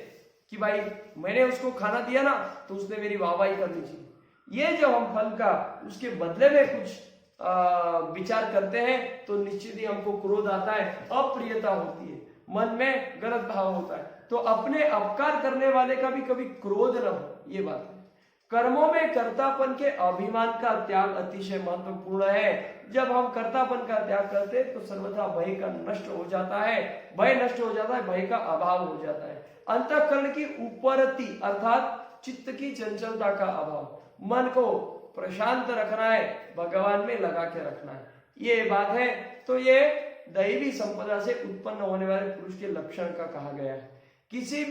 कि भाई मैंने उसको खाना दिया ना तो उसने मेरी वाहवाही करनी चाहिए, ये जब हम फल का उसके बदले में कुछ विचार करते हैं तो निश्चित ही हमको क्रोध आता है, अप्रियता होती है, मन में गलत भाव होता है। तो अपने अपकार करने वाले का भी कभी क्रोध न हो, ये बात है। कर्मों में कर्तापन के अभिमान का त्याग अतिशय महत्वपूर्ण है। जब हम कर्तापन का त्याग करते हैं तो सर्वथा भय का नष्ट हो जाता है, भय नष्ट हो जाता है, भय का अभाव हो जाता है। अंतःकरण की उपरति अर्थात चित्त की चंचलता का अभाव, मन को प्रशांत रखना है, भगवान में लगा के रखना है, ये बात है। तो ये दैवी संपदा से उत्पन्न होने वाले पुरुष के लक्षण का कहा गया है। किसी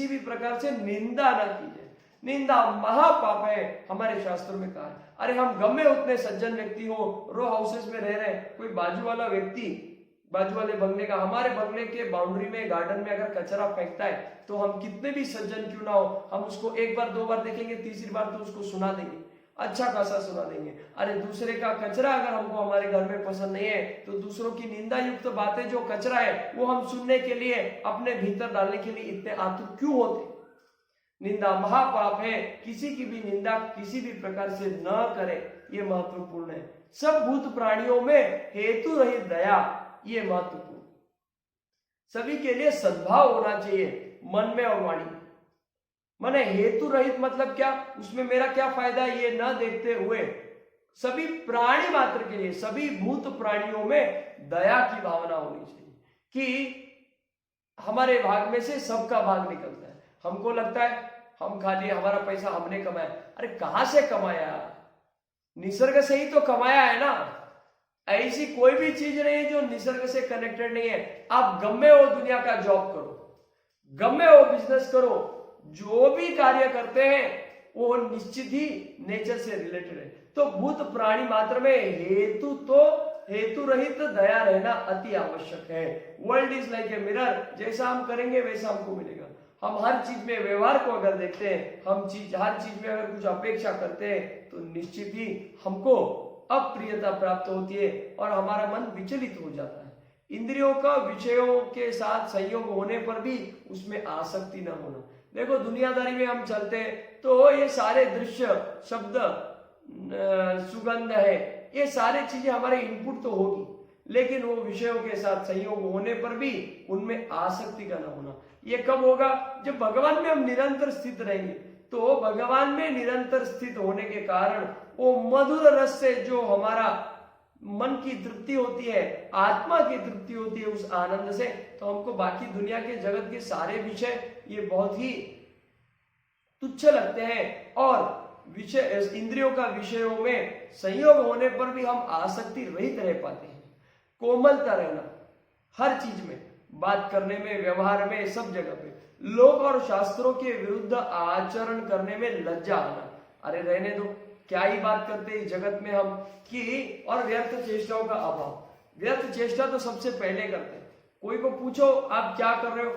भी प्रकार से निंदा न कीजिए, निंदा महापाप है, हमारे शास्त्रों में कहा है। अरे हम गमे उतने सज्जन व्यक्ति हो, रो हाउसेस में रह रहे हैं, कोई बाजू वाला व्यक्ति बाजू वाले बंगले का, हमारे बंगले के बाउंड्री में गार्डन में अगर कचरा फेंकता है तो हम कितने भी सज्जन क्यों ना हो, हम उसको एक बार दो बार देखेंगे, तीसरी बार तो उसको सुना देंगे, अच्छा खासा सुना देंगे। अरे दूसरे का कचरा अगर हमको हमारे घर में पसंद नहीं है तो दूसरों की निंदा युक्त बातें जो कचरा है वो हम सुनने के लिए अपने भीतर डालने के लिए इतने आतुर क्यों होते। निंदा महापाप है, किसी की भी निंदा किसी भी प्रकार से न करे, ये महत्वपूर्ण है। सब भूत प्राणियों में हेतु रहित दया, ये महत्वपूर्ण। सभी के लिए सद्भाव होना चाहिए मन में और वाणी में। माने हेतु रहित मतलब क्या, उसमें मेरा क्या फायदा ये न देखते हुए सभी प्राणी मात्र के लिए, सभी भूत प्राणियों में दया की भावना होनी चाहिए कि हमारे भाग में से सबका भाग निकलता है। हमको लगता है हम खाली हमारा पैसा हमने कमाया, अरे कहां से कमाया, निसर्ग से ही तो कमाया है ना। ऐसी कोई भी चीज नहीं है जो निसर्ग से कनेक्टेड नहीं है। आप गमे हो दुनिया का जॉब करो, गमे हो बिजनेस करो, जो भी कार्य करते हैं वो निश्चित ही नेचर से रिलेटेड है। तो भूत प्राणी मात्र में हेतु रहित दया रहना अति आवश्यक है। World is like a mirror, जैसा हम करेंगे वैसा हमको मिलेगा। हम हर चीज में व्यवहार को अगर देखते हैं, हर चीज में अगर कुछ अपेक्षा करते हैं तो निश्चित ही हमको अप्रियता प्राप्त होती है और हमारा मन विचलित हो जाता है। इंद्रियों का विषयों के साथ संयोग होने पर भी उसमें आसक्ति न होना। देखो दुनियादारी में हम चलते हैं तो ये सारे दृश्य, शब्द, सुगंध है, ये सारे चीजें हमारे इनपुट तो होगी, लेकिन वो विषयों के साथ संयोग होने पर भी उनमें आसक्ति का न होना। ये कब होगा, जब भगवान में हम निरंतर स्थित रहेंगे। तो भगवान में निरंतर स्थित होने के कारण वो मधुर रस से जो हमारा मन की तृप्ति होती है, आत्मा की तृप्ति होती है उस आनंद से, तो हमको बाकी दुनिया के जगत के सारे विषय ये बहुत ही तुच्छ लगते हैं। और विषय, इंद्रियों का विषयों में संयोग होने पर भी हम आसक्ति रहित रह पाते हैं। कोमलता रहना हर चीज में, बात करने में, व्यवहार में, सब जगह पे लोक और शास्त्रों के विरुद्ध आचरण करने में लज्जा आना। अरे रहने दो, क्या ही बात करते इस जगत में हम कि, और व्यर्थ चेष्टाओं का अभाव। व्यर्थ चेष्टा तो सबसे पहले करते हैं। कोई को पूछो आप क्या कर रहे हो,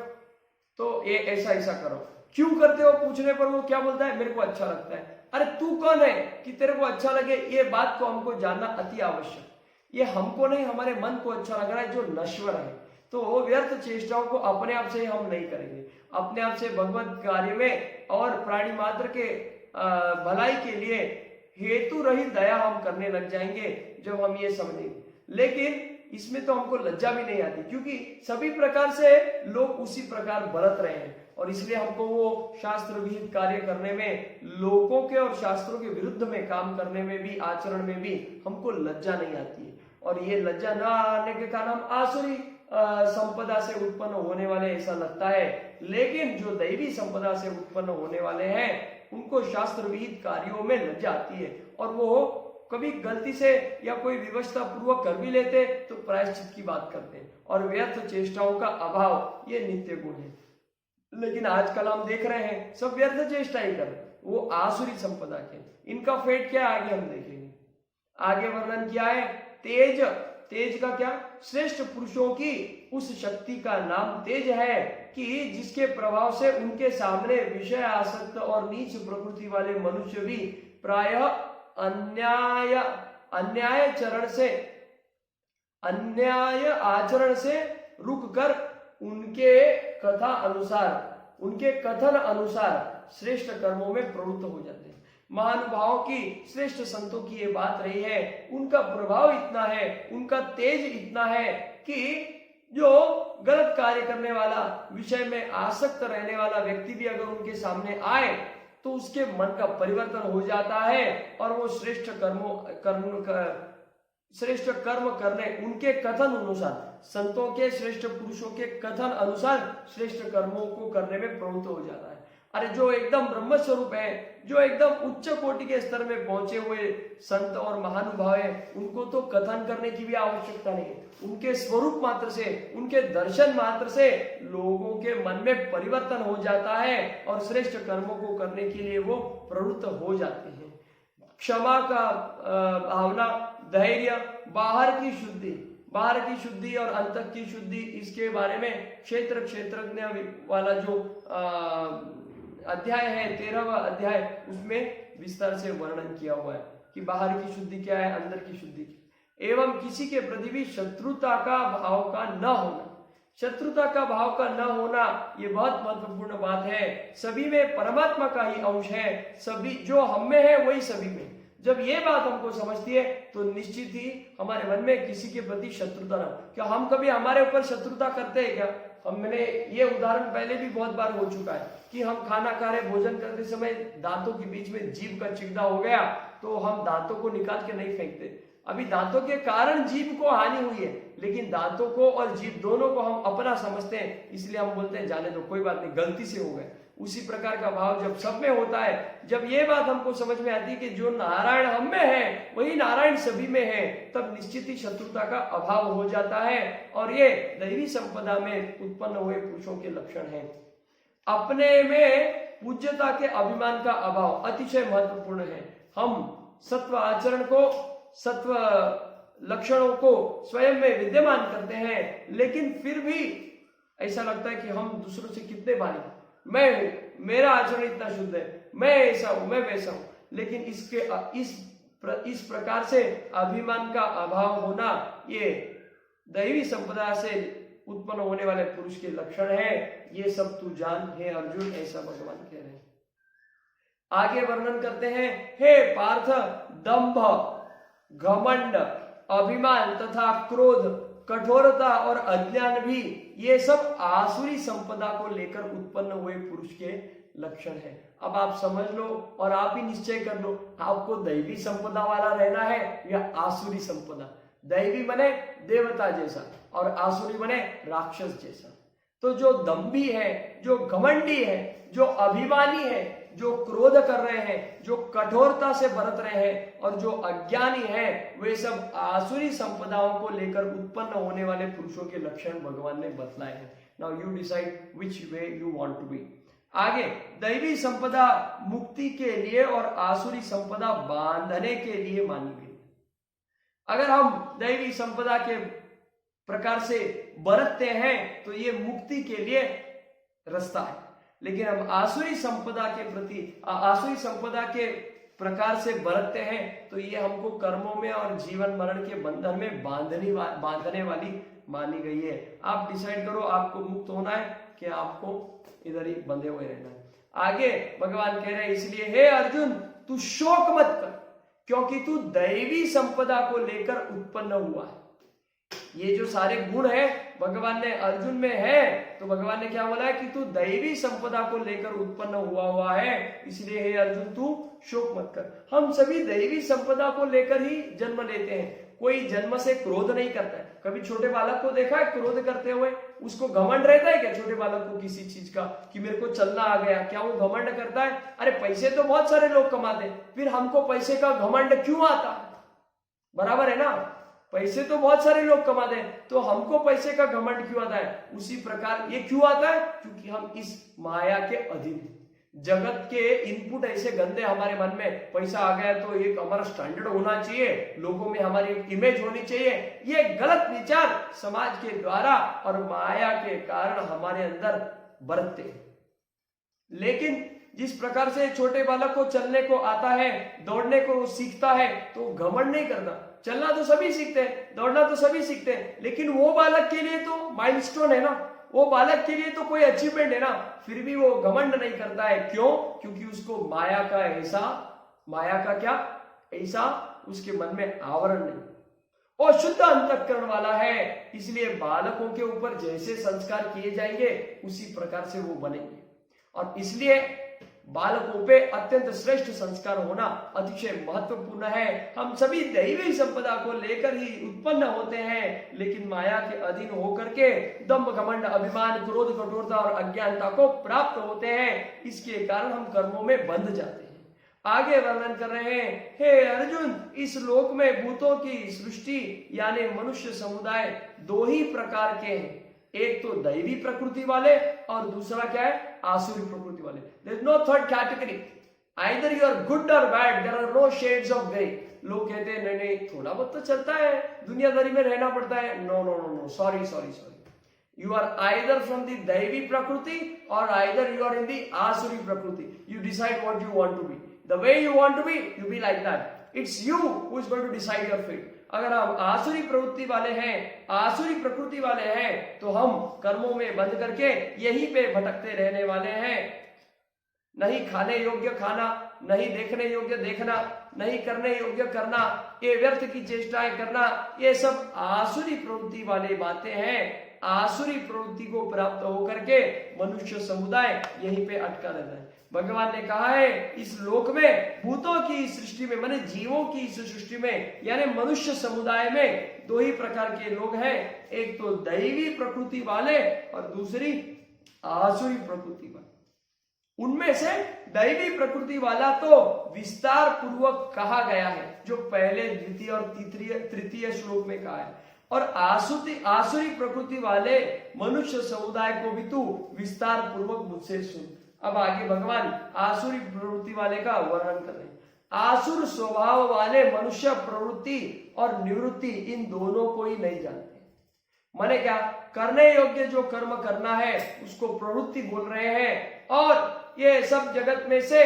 तो ये ऐसा ऐसा करो, क्यों करते हो पूछने पर वो क्या बोलता है, मेरे को अच्छा लगता है। अरे तू कौन है कि तेरे को अच्छा लगे? ये बात को हमको जानना अति आवश्यक। ये हमको नहीं, हमारे मन को अच्छा लग रहा है जो नश्वर है। तो व्यर्थ चेष्टाओं को अपने आप से हम नहीं करेंगे, अपने आप से भगवत कार्य में और प्राणी मात्र के भलाई के लिए हेतु रहित दया हम करने लग जाएंगे जब हम ये समझेंगे। लेकिन इसमें तो हमको लज्जा भी नहीं आती, क्योंकि सभी प्रकार से लोग उसी प्रकार बरत रहे हैं, और इसलिए हमको वो शास्त्र विहित कार्य करने में, लोगों के और शास्त्रों के विरुद्ध में काम करने में भी, आचरण में भी हमको लज्जा नहीं आती है। और ये लज्जा न आने के कारण हम आसुरी संपदा से उत्पन्न होने वाले ऐसा लगता है। लेकिन जो दैवी संपदा से उत्पन्न होने वाले हैं उनको शास्त्र विहित कार्यों में लज्जा आती है, और वो कभी गलती से या कोई विवशता पूर्वक कर भी लेते तो प्रायश्चित की बात करते हैं। और व्यर्थ चेष्टाओं का अभाव ये नित्य गुण है। लेकिन आजकल हम देख रहे हैं सब व्यर्थ चेष्टा ही कर, वो आसुरी संपदा के। इनका फेट क्या आगे हम देखेंगे। आगे वर्णन किया है तेज। तेज का क्या? श्रेष्ठ पुरुषों की उस शक्ति का नाम तेज है कि जिसके प्रभाव से उनके सामने विषय आसक्त और नीच प्रकृति वाले मनुष्य भी प्रायः अन्याय आचरण से रुक कर उनके कथन अनुसार श्रेष्ठ कर्मों में प्रवृत्त हो जाते हैं। महानुभावों की, श्रेष्ठ संतों की ये बात रही है, उनका प्रभाव इतना है, उनका तेज इतना है कि जो गलत कार्य करने वाला, विषय में आसक्त रहने वाला व्यक्ति भी अगर उनके सामने आए तो उसके मन का परिवर्तन हो जाता है, और वो श्रेष्ठ कर्म करने, उनके कथन अनुसार, संतों के, श्रेष्ठ पुरुषों के कथन अनुसार श्रेष्ठ कर्मों को करने में प्रवृत्त हो जाता है। अरे जो एकदम ब्रह्म स्वरूप है, जो एकदम उच्च कोटि के स्तर में पहुंचे हुए संत और महानुभाव है, उनको तो कथन करने की भी आवश्यकता नहीं है। उनके स्वरूप मात्र से, उनके दर्शन मात्र से लोगों के मन में परिवर्तन हो जाता है और श्रेष्ठ कर्मों को करने के लिए वो प्रवृत्त हो जाते हैं। क्षमा का भावना, धैर्य, बाहर की शुद्धि और अंतः की शुद्धि, इसके बारे में क्षेत्रज्ञ वाला जो अध्याय है 13वां अध्याय, उसमें विस्तार से वर्णन किया हुआ है कि बाहर की शुद्धि क्या है, अंदर की शुद्धि क्या। एवं किसी के प्रति भी शत्रुता का भाव का न होना। शत्रुता का भाव का न होना ये बहुत महत्वपूर्ण बात है। सभी में परमात्मा का ही अंश है, सभी जो हम में है वही सभी में। जब ये बात हमको समझती है तो निश्चित ही हमारे मन में किसी के प्रति शत्रुता ना। क्या हम कभी हमारे ऊपर शत्रुता करते हैं क्या? हमने ये उदाहरण पहले भी बहुत बार हो चुका है कि हम खाना खा रहे, भोजन करते समय दांतों के बीच में जीभ का चिकना हो गया तो हम दांतों को निकाल के नहीं फेंकते। अभी दांतों के कारण जीभ को हानि हुई है, लेकिन दांतों को और जीभ दोनों को हम अपना समझते हैं, इसलिए हम बोलते हैं जाने दो, कोई बात नहीं, गलती से हो गए। उसी प्रकार का भाव जब सब में होता है, जब ये बात हमको समझ में आती है कि जो नारायण हम में है वही नारायण सभी में है, तब निश्चित ही शत्रुता का अभाव हो जाता है। और ये दैवी संपदा में उत्पन्न हुए पुरुषों के लक्षण हैं। अपने में पूज्यता के अभिमान का अभाव अतिशय महत्वपूर्ण है। हम सत्व आचरण को, सत्व लक्षणों को स्वयं में विद्यमान करते हैं, लेकिन फिर भी ऐसा लगता है कि हम दूसरों से कितने भारी, मैं हूं, मेरा आचरण इतना शुद्ध है, मैं ऐसा हूं, मैं वैसा हूं। लेकिन इस प्रकार से अभिमान का अभाव होना ये दैवी संपदा से उत्पन्न होने वाले पुरुष के लक्षण है। ये सब तू जान हे अर्जुन, ऐसा भगवान कह रहे हैं। आगे वर्णन करते हैं, हे पार्थ, दंभ, घमंड, अभिमान तथा क्रोध, कठोरता और अज्ञान भी ये सब आसुरी संपदा को लेकर उत्पन्न हुए पुरुष के लक्षण है। अब आप समझ लो और आप ही निश्चय कर लो, आपको दैवी संपदा वाला रहना है या आसुरी संपदा। दैवी बने देवता जैसा और आसुरी बने राक्षस जैसा। तो जो दंभी है, जो घमंडी है, जो अभिमानी है, जो क्रोध कर रहे हैं, जो कठोरता से बरत रहे हैं और जो अज्ञानी हैं, वे सब आसुरी संपदाओं को लेकर उत्पन्न होने वाले पुरुषों के लक्षण भगवान ने बतलाए हैं। Now you decide which way you want to be. आगे, दैवी संपदा मुक्ति के लिए और आसुरी संपदा बांधने के लिए मानी गई। अगर हम दैवी संपदा के प्रकार से बरतते हैं तो ये मुक्ति के लिए रास्ता है, लेकिन हम आसुरी संपदा के प्रति, आसुरी संपदा के प्रकार से बरतते हैं तो ये हमको कर्मों में और जीवन मरण के बंधन में बांधने वाली मानी गई है। आप डिसाइड करो, आपको मुक्त होना है कि आपको इधर ही बंधे हुए रहना है। आगे भगवान कह रहे हैं, इसलिए हे अर्जुन तू शोक मत कर, क्योंकि तू दैवी संपदा को लेकर उत्पन्न हुआ है। ये जो सारे गुण है भगवान ने अर्जुन में है, तो भगवान ने क्या बोला है कि तू दैवी संपदा को लेकर उत्पन्न हुआ है, इसलिए हे अर्जुन तू शोक मत कर। हम सभी दैवी संपदा को लेकर ही जन्म लेते हैं। कोई जन्म से क्रोध नहीं करता है। कभी छोटे बालक को देखा है क्रोध करते हुए? उसको घमंड रहता है क्या छोटे बालक को किसी चीज का कि मेरे को चलना आ गया? क्या वो घमंड करता है? अरे पैसे तो बहुत सारे लोग कमाते, फिर हमको पैसे का घमंड क्यों आता है? बराबर है ना, पैसे तो बहुत सारे लोग कमाते हैं, तो हमको पैसे का घमंड क्यों आता है? उसी प्रकार ये क्यों आता है? क्योंकि हम इस माया के अधीन हैं। जगत के इनपुट ऐसे गंदे हमारे मन में, पैसा आ गया तो एक हमारा स्टैंडर्ड होना चाहिए, लोगों में हमारी एक इमेज होनी चाहिए, ये गलत विचार समाज के द्वारा और माया के कारण हमारे अंदर बरतते हैं। लेकिन जिस प्रकार से छोटे बालक को चलने को आता है, दौड़ने को सीखता है, तो घमंड नहीं करता। चलना तो सभी सीखते हैं, दौड़ना तो सभी सीखते हैं, लेकिन वो बालक के लिए तो माइलस्टोन है ना, वो बालक के लिए तो कोई अचीवमेंट है ना, फिर भी वो घमंड नहीं करता है। क्यों? क्योंकि उसको माया का ऐसा, माया का क्या ऐसा उसके मन में आवरण नहीं, और शुद्ध अंतःकरण वाला है। इसलिए बालकों के ऊपर जैसे संस्कार किए जाएंगे उसी प्रकार से वो बनेंगे, और इसलिए बालकों पे अत्यंत श्रेष्ठ संस्कार होना अतिशय महत्वपूर्ण है। हम सभी दैवी संपदा को लेकर ही उत्पन्न होते हैं, लेकिन माया के अधीन होकर के दंभ, घमंड, अभिमान, क्रोध, कठोरता और अज्ञानता को प्राप्त होते हैं। इसके कारण हम कर्मों में बंध जाते हैं। आगे वर्णन कर रहे हैं, हे अर्जुन इस लोक में भूतों की सृष्टि यानी मनुष्य समुदाय दो ही प्रकार के हैं, एक तो दैवी प्रकृति वाले और दूसरा क्या है? आसुरी प्रकृति वाले। There is no third category, either you are good और bad, there are no shades of grey. लोग कहते हैं नहीं नहीं थोड़ा बहुत तो चलता है, दुनियादारी में रहना पड़ता है। No no no no, sorry sorry sorry, you are either from the दैवी प्रकृति और either you are in the आसुरी प्रकृति। You decide what you want to be, the way you want to be, you be like that. It's you who is going to decide your fate. अगर हम आसुरी प्रवृत्ति वाले हैं, आसुरी प्रकृति वाले हैं, तो हम कर्मों में बंध करके यहीं पे भटकते रहने वाले हैं। नहीं खाने योग्य खाना, नहीं देखने योग्य देखना, नहीं करने योग्य करना, ये व्यर्थ की चेष्टाएं करना, ये सब आसुरी प्रवृत्ति वाली बातें हैं। आसुरी प्रवृत्ति को प्राप्त होकर के मनुष्य समुदाय यहीं पे अटका रहता है। भगवान ने कहा है इस लोक में भूतों की सृष्टि में, माने जीवों की इस सृष्टि में यानी मनुष्य समुदाय में दो ही प्रकार के लोग हैं, एक तो दैवी प्रकृति वाले और दूसरी आसुरी प्रकृति वाले। उनमें से दैवी प्रकृति वाला तो विस्तार पूर्वक कहा गया है, जो पहले, द्वितीय और तृतीय श्लोक में कहा है, और आसुरी प्रकृति वाले मनुष्य समुदाय को भी तू विस्तार पूर्वक मुझसे सुन। अब आगे भगवान आसुरी प्रवृत्ति वाले का वर्णन कर रहे हैं। आसुर स्वभाव वाले मनुष्य प्रवृत्ति और निवृत्ति इन दोनों को ही नहीं जानते। माने क्या? करने योग्य जो कर्म करना है उसको प्रवृत्ति बोल रहे हैं, और ये सब जगत में से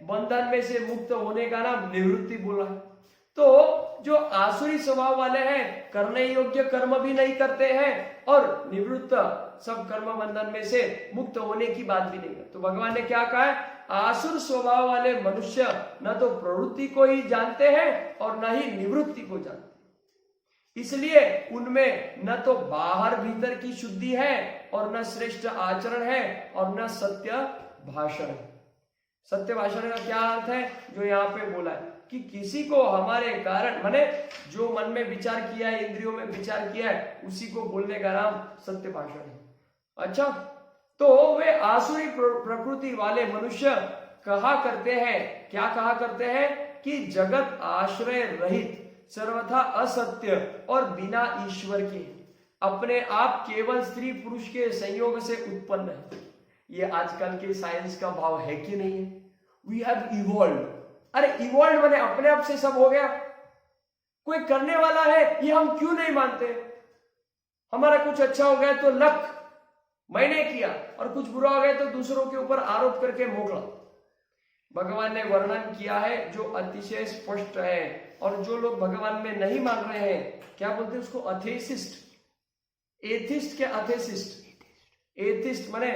बंधन में से मुक्त होने का नाम निवृत्ति बोला है। तो जो आसुरी स्वभाव वाले हैं करने योग्य कर्म भी नहीं करते हैं और निवृत्त सब कर्म बंधन में से मुक्त होने की बात भी नहीं करते। तो भगवान ने क्या कहा है? आसुर स्वभाव वाले मनुष्य न तो प्रवृत्ति को ही जानते हैं और न ही निवृत्ति को जानते, इसलिए उनमें न तो बाहर भीतर की शुद्धि है और न श्रेष्ठ आचरण है और न सत्य भाषण है। सत्य भाषण का क्या अर्थ है? जो यहाँ पे बोला है कि किसी को हमारे कारण, माने जो मन में विचार किया है, इंद्रियों में विचार किया है, उसी को बोलने का नाम सत्य भाषण है। अच्छा, तो वे आसुरी प्रकृति वाले मनुष्य कहा करते हैं, क्या कहा करते हैं कि जगत आश्रय रहित, सर्वथा असत्य और बिना ईश्वर के अपने आप केवल स्त्री पुरुष के संयोग से उत्पन्न है। ये आजकल के साइंस का भाव है कि नहीं है? We have evolve. अरे इवॉल्व माने अपने आप से सब हो गया, कोई करने वाला है, ये हम क्यों नहीं मानते? हमारा कुछ अच्छा हो गया तो लक, मैंने किया, और कुछ बुरा हो गया तो दूसरों के ऊपर आरोप करके मोकला। भगवान ने वर्णन किया है जो अतिशय स्पष्ट है, और जो लोग भगवान में नहीं मान रहे हैं, क्या बोलते हैं उसको? अथेसिस्ट। एथिस्ट क्या? अथेसिस्ट। एथिस्ट माने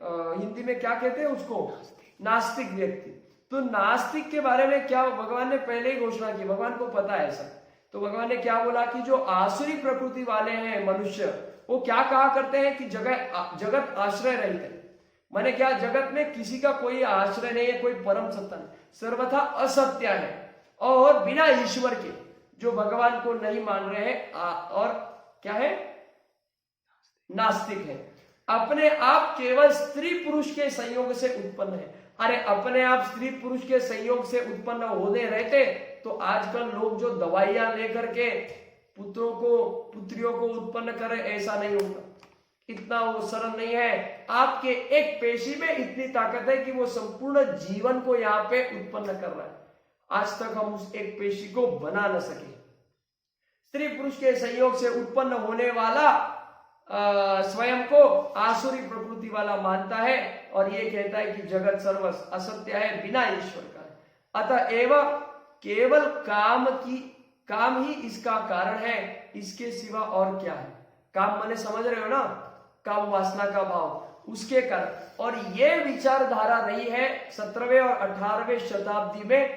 हिंदी में क्या कहते हैं उसको? नास्तिक व्यक्ति। तो नास्तिक के बारे में क्या भगवान ने पहले ही घोषणा की, भगवान को पता है ऐसा। तो भगवान ने क्या बोला कि जो आसुरी प्रकृति वाले हैं मनुष्य, वो क्या कहा करते हैं कि जगत आश्रय रहित है। माने क्या? जगत में किसी का कोई आश्रय नहीं है, कोई परम सत्ता नहीं, सर्वथा असत्य है और बिना ईश्वर के, जो भगवान को नहीं मान रहे हैं और क्या है? नास्तिक है। अपने आप केवल स्त्री पुरुष के संयोग से उत्पन्न है। अरे अपने आप स्त्री पुरुष के संयोग से उत्पन्न होने रहते तो आजकल लोग जो दवाइयां लेकर के पुत्रों को पुत्रियों को उत्पन्न करे, ऐसा नहीं होता। इतना वो सरल नहीं है। आपके एक पेशी में इतनी ताकत है कि वो संपूर्ण जीवन को यहाँ पे उत्पन्न कर रहा है। आज तक हम उस एक पेशी को बना न सके। स्त्री पुरुष के संयोग से उत्पन्न होने वाला स्वयं को आसुरी प्रकृति वाला मानता है और ये कहता है कि जगत सर्व असत्य है, बिना ईश्वर का है। अतएव केवल काम ही इसका कारण है, इसके सिवा और क्या है? काम माने समझ रहे हो ना? काम वासना का भाव, उसके कारण। और ये विचारधारा रही है 17वें और 18वें शताब्दी में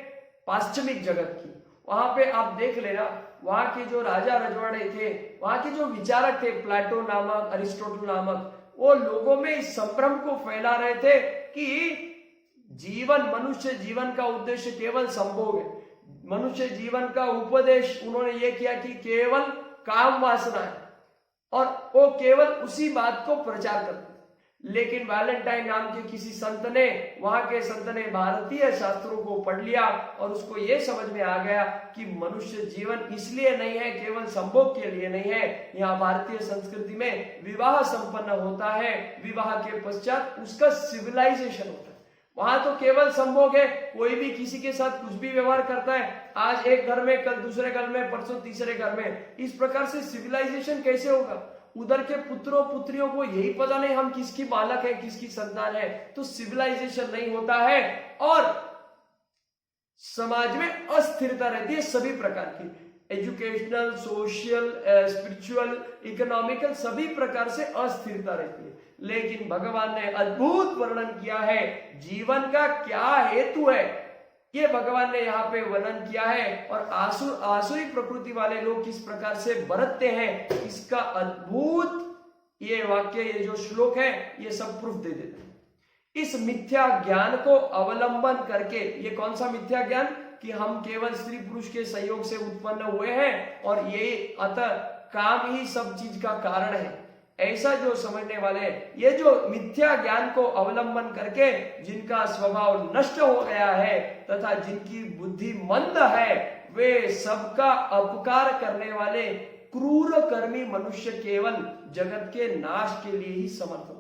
पाश्चिमिक जगत की। वहां पे आप देख लेना, वहां के जो राजा रजवाड़े थे, वहां के जो विचारक थे, प्लेटो नामक, अरिस्टोटल नामक, वो लोगों में इस संभ्रम को फैला रहे थे कि मनुष्य जीवन का उद्देश्य केवल संभोग है। मनुष्य जीवन का उपदेश उन्होंने ये किया कि केवल काम वासना है, और वो केवल उसी बात को प्रचार करते। लेकिन वैलेंटाइन नाम के किसी संत ने, वहां के संत ने भारतीय शास्त्रों को पढ़ लिया और उसको ये समझ में आ गया कि मनुष्य जीवन इसलिए नहीं है, केवल संभोग के लिए नहीं है। यहाँ भारतीय संस्कृति में विवाह संपन्न होता है, विवाह के पश्चात उसका सिविलाइजेशन होता है। वहां तो केवल संभोग है, कोई भी किसी के साथ कुछ भी व्यवहार करता है, आज एक घर में, कल दूसरे घर में, परसों तीसरे घर में। इस प्रकार से सिविलाइजेशन कैसे होगा? उधर के पुत्रों पुत्रियों को यही पता नहीं हम किसकी बालक है, किसकी संतान है, तो सिविलाइजेशन नहीं होता है और समाज में अस्थिरता रहती है सभी प्रकार की, एजुकेशनल, सोशल, स्पिरिचुअल, इकोनॉमिकल, सभी प्रकार से अस्थिरता रहती है। लेकिन भगवान ने अद्भुत वर्णन किया है जीवन का क्या हेतु है, ये भगवान ने यहाँ पे वर्णन किया है। और आसुरी प्रकृति वाले लोग किस प्रकार से बरतते हैं, इसका अद्भुत ये वाक्य, ये जो श्लोक है, ये सब प्रूफ दे देते हैं। इस मिथ्या ज्ञान को अवलंबन करके, ये कौन सा मिथ्या ज्ञान? कि हम केवल स्त्री पुरुष के संयोग से उत्पन्न हुए हैं और ये अतः काम ही सब चीज का कारण है, ऐसा जो समझने वाले, ये जो मिथ्या ज्ञान को अवलंबन करके जिनका स्वभाव नष्ट हो गया है तथा जिनकी बुद्धि मंद है, वे सबका अपकार करने वाले क्रूर कर्मी मनुष्य केवल जगत के नाश के लिए ही समर्थ होते हैं।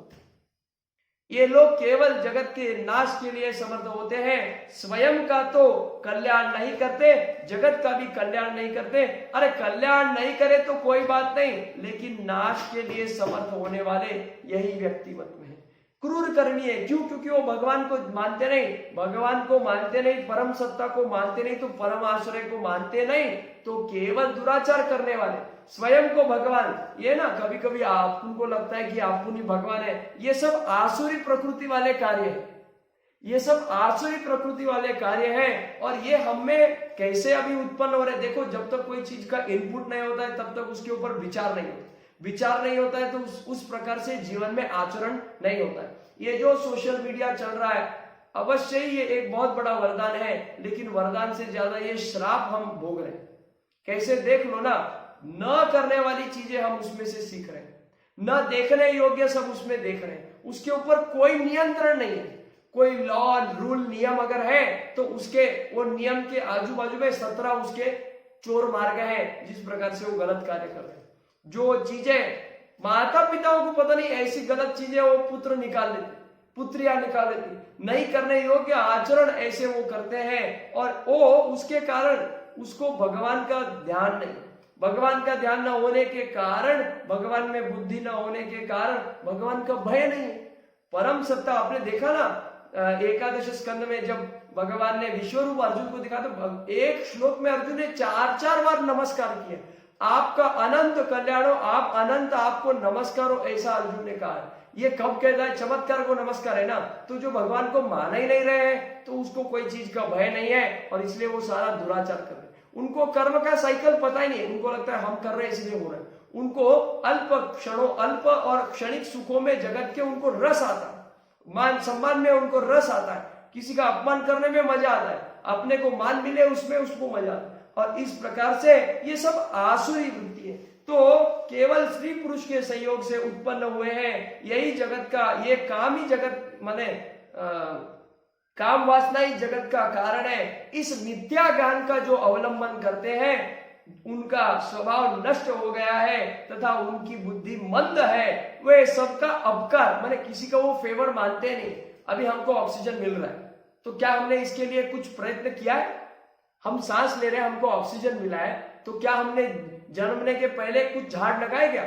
ये लोग केवल जगत के नाश के लिए समर्थ होते हैं, स्वयं का तो कल्याण नहीं करते, जगत का भी कल्याण नहीं करते। अरे कल्याण नहीं करे तो कोई बात नहीं, लेकिन नाश के लिए समर्थ होने वाले यही व्यक्तिमत्व है। क्रूर कर्मी है, क्यों? क्योंकि वो भगवान को मानते नहीं, भगवान को मानते नहीं, परम सत्ता को मानते नहीं, तो परम आश्रय को मानते नहीं, तो केवल दुराचार करने वाले, स्वयं को भगवान, ये ना कभी कभी आपको लगता है कि आप ही भगवान है, ये सब आसुरी प्रकृति वाले कार्य है, ये सब आसुरी प्रकृति वाले कार्य हैं। और ये हमें कैसे अभी उत्पन्न हो रहे हैं? देखो, जब तक कोई चीज का इनपुट नहीं होता है तब तक उसके ऊपर विचार नहीं होता, विचार नहीं होता है तो उस प्रकार से जीवन में आचरण नहीं होता है। ये जो सोशल मीडिया चल रहा है, अवश्य ही ये एक बहुत बड़ा वरदान है, लेकिन वरदान से ज्यादा ये श्राप हम भोग रहे हैं। कैसे? देख लो ना, न करने वाली चीजें हम उसमें से सीख रहे हैं, न देखने योग्य सब उसमें देख रहे हैं, उसके ऊपर कोई नियंत्रण नहीं है, कोई लॉ रूल नियम अगर है तो उसके वो नियम के आजू बाजू में 17 उसके चोर मार्ग हैं जिस प्रकार से वो गलत कार्य कर रहे हैं। जो चीजें माता पिताओं को पता नहीं ऐसी गलत चीजें वो पुत्र निकाल लेते, पुत्रियां निकाल लेती, नहीं करने योग्य आचरण ऐसे वो करते हैं और वो उसके कारण उसको भगवान का ध्यान नहीं, भगवान का ध्यान न होने के कारण, भगवान में बुद्धि न होने के कारण भगवान का भय नहीं है। परम सत्ता आपने देखा ना, एकादश स्कंद में जब भगवान ने विश्वरूप अर्जुन को दिखा तो एक श्लोक में अर्जुन ने 4 बार नमस्कार किया, आपका अनंत कल्याणो, आप अनंत, आपको नमस्कार हो, ऐसा अर्जुन ने कहा। ये कब कहता है? चमत्कार को नमस्कार है ना। तो जो भगवान को मान ही नहीं रहे हैं तो उसको कोई चीज का भय नहीं है और इसलिए वो सारा दुराचार कर रहे हैं। उनको कर्म का साइकिल पता ही नहीं, उनको लगता है हम कर रहे हैं इसलिए हो रहा है। उनको अल्प क्षणों, अल्प और क्षणिक सुखों में जगत के उनको रस आता है, मान सम्मान में उनको रस आता है, किसी का अपमान करने में मजा आता है, अपने को मान मिले उसमें उसको मजा आता है। और इस प्रकार से ये सब आसुरी वृत्ति है। तो केवल स्त्री पुरुष के संयोग से उत्पन्न हुए हैं, यही जगत का, ये काम ही जगत माने काम वासना ही जगत का कारण है। इस मिथ्या ज्ञान का जो अवलंबन करते हैं उनका स्वभाव नष्ट हो गया है तथा उनकी बुद्धि मंद है। वे सबका अपकार माने किसी का वो फेवर मानते नहीं। अभी हमको ऑक्सीजन मिल रहा है तो क्या हमने इसके लिए कुछ प्रयत्न किया है? हम सांस ले रहे हैं, हमको ऑक्सीजन मिला है, तो क्या हमने जन्मने के पहले कुछ झाड़ लगाए क्या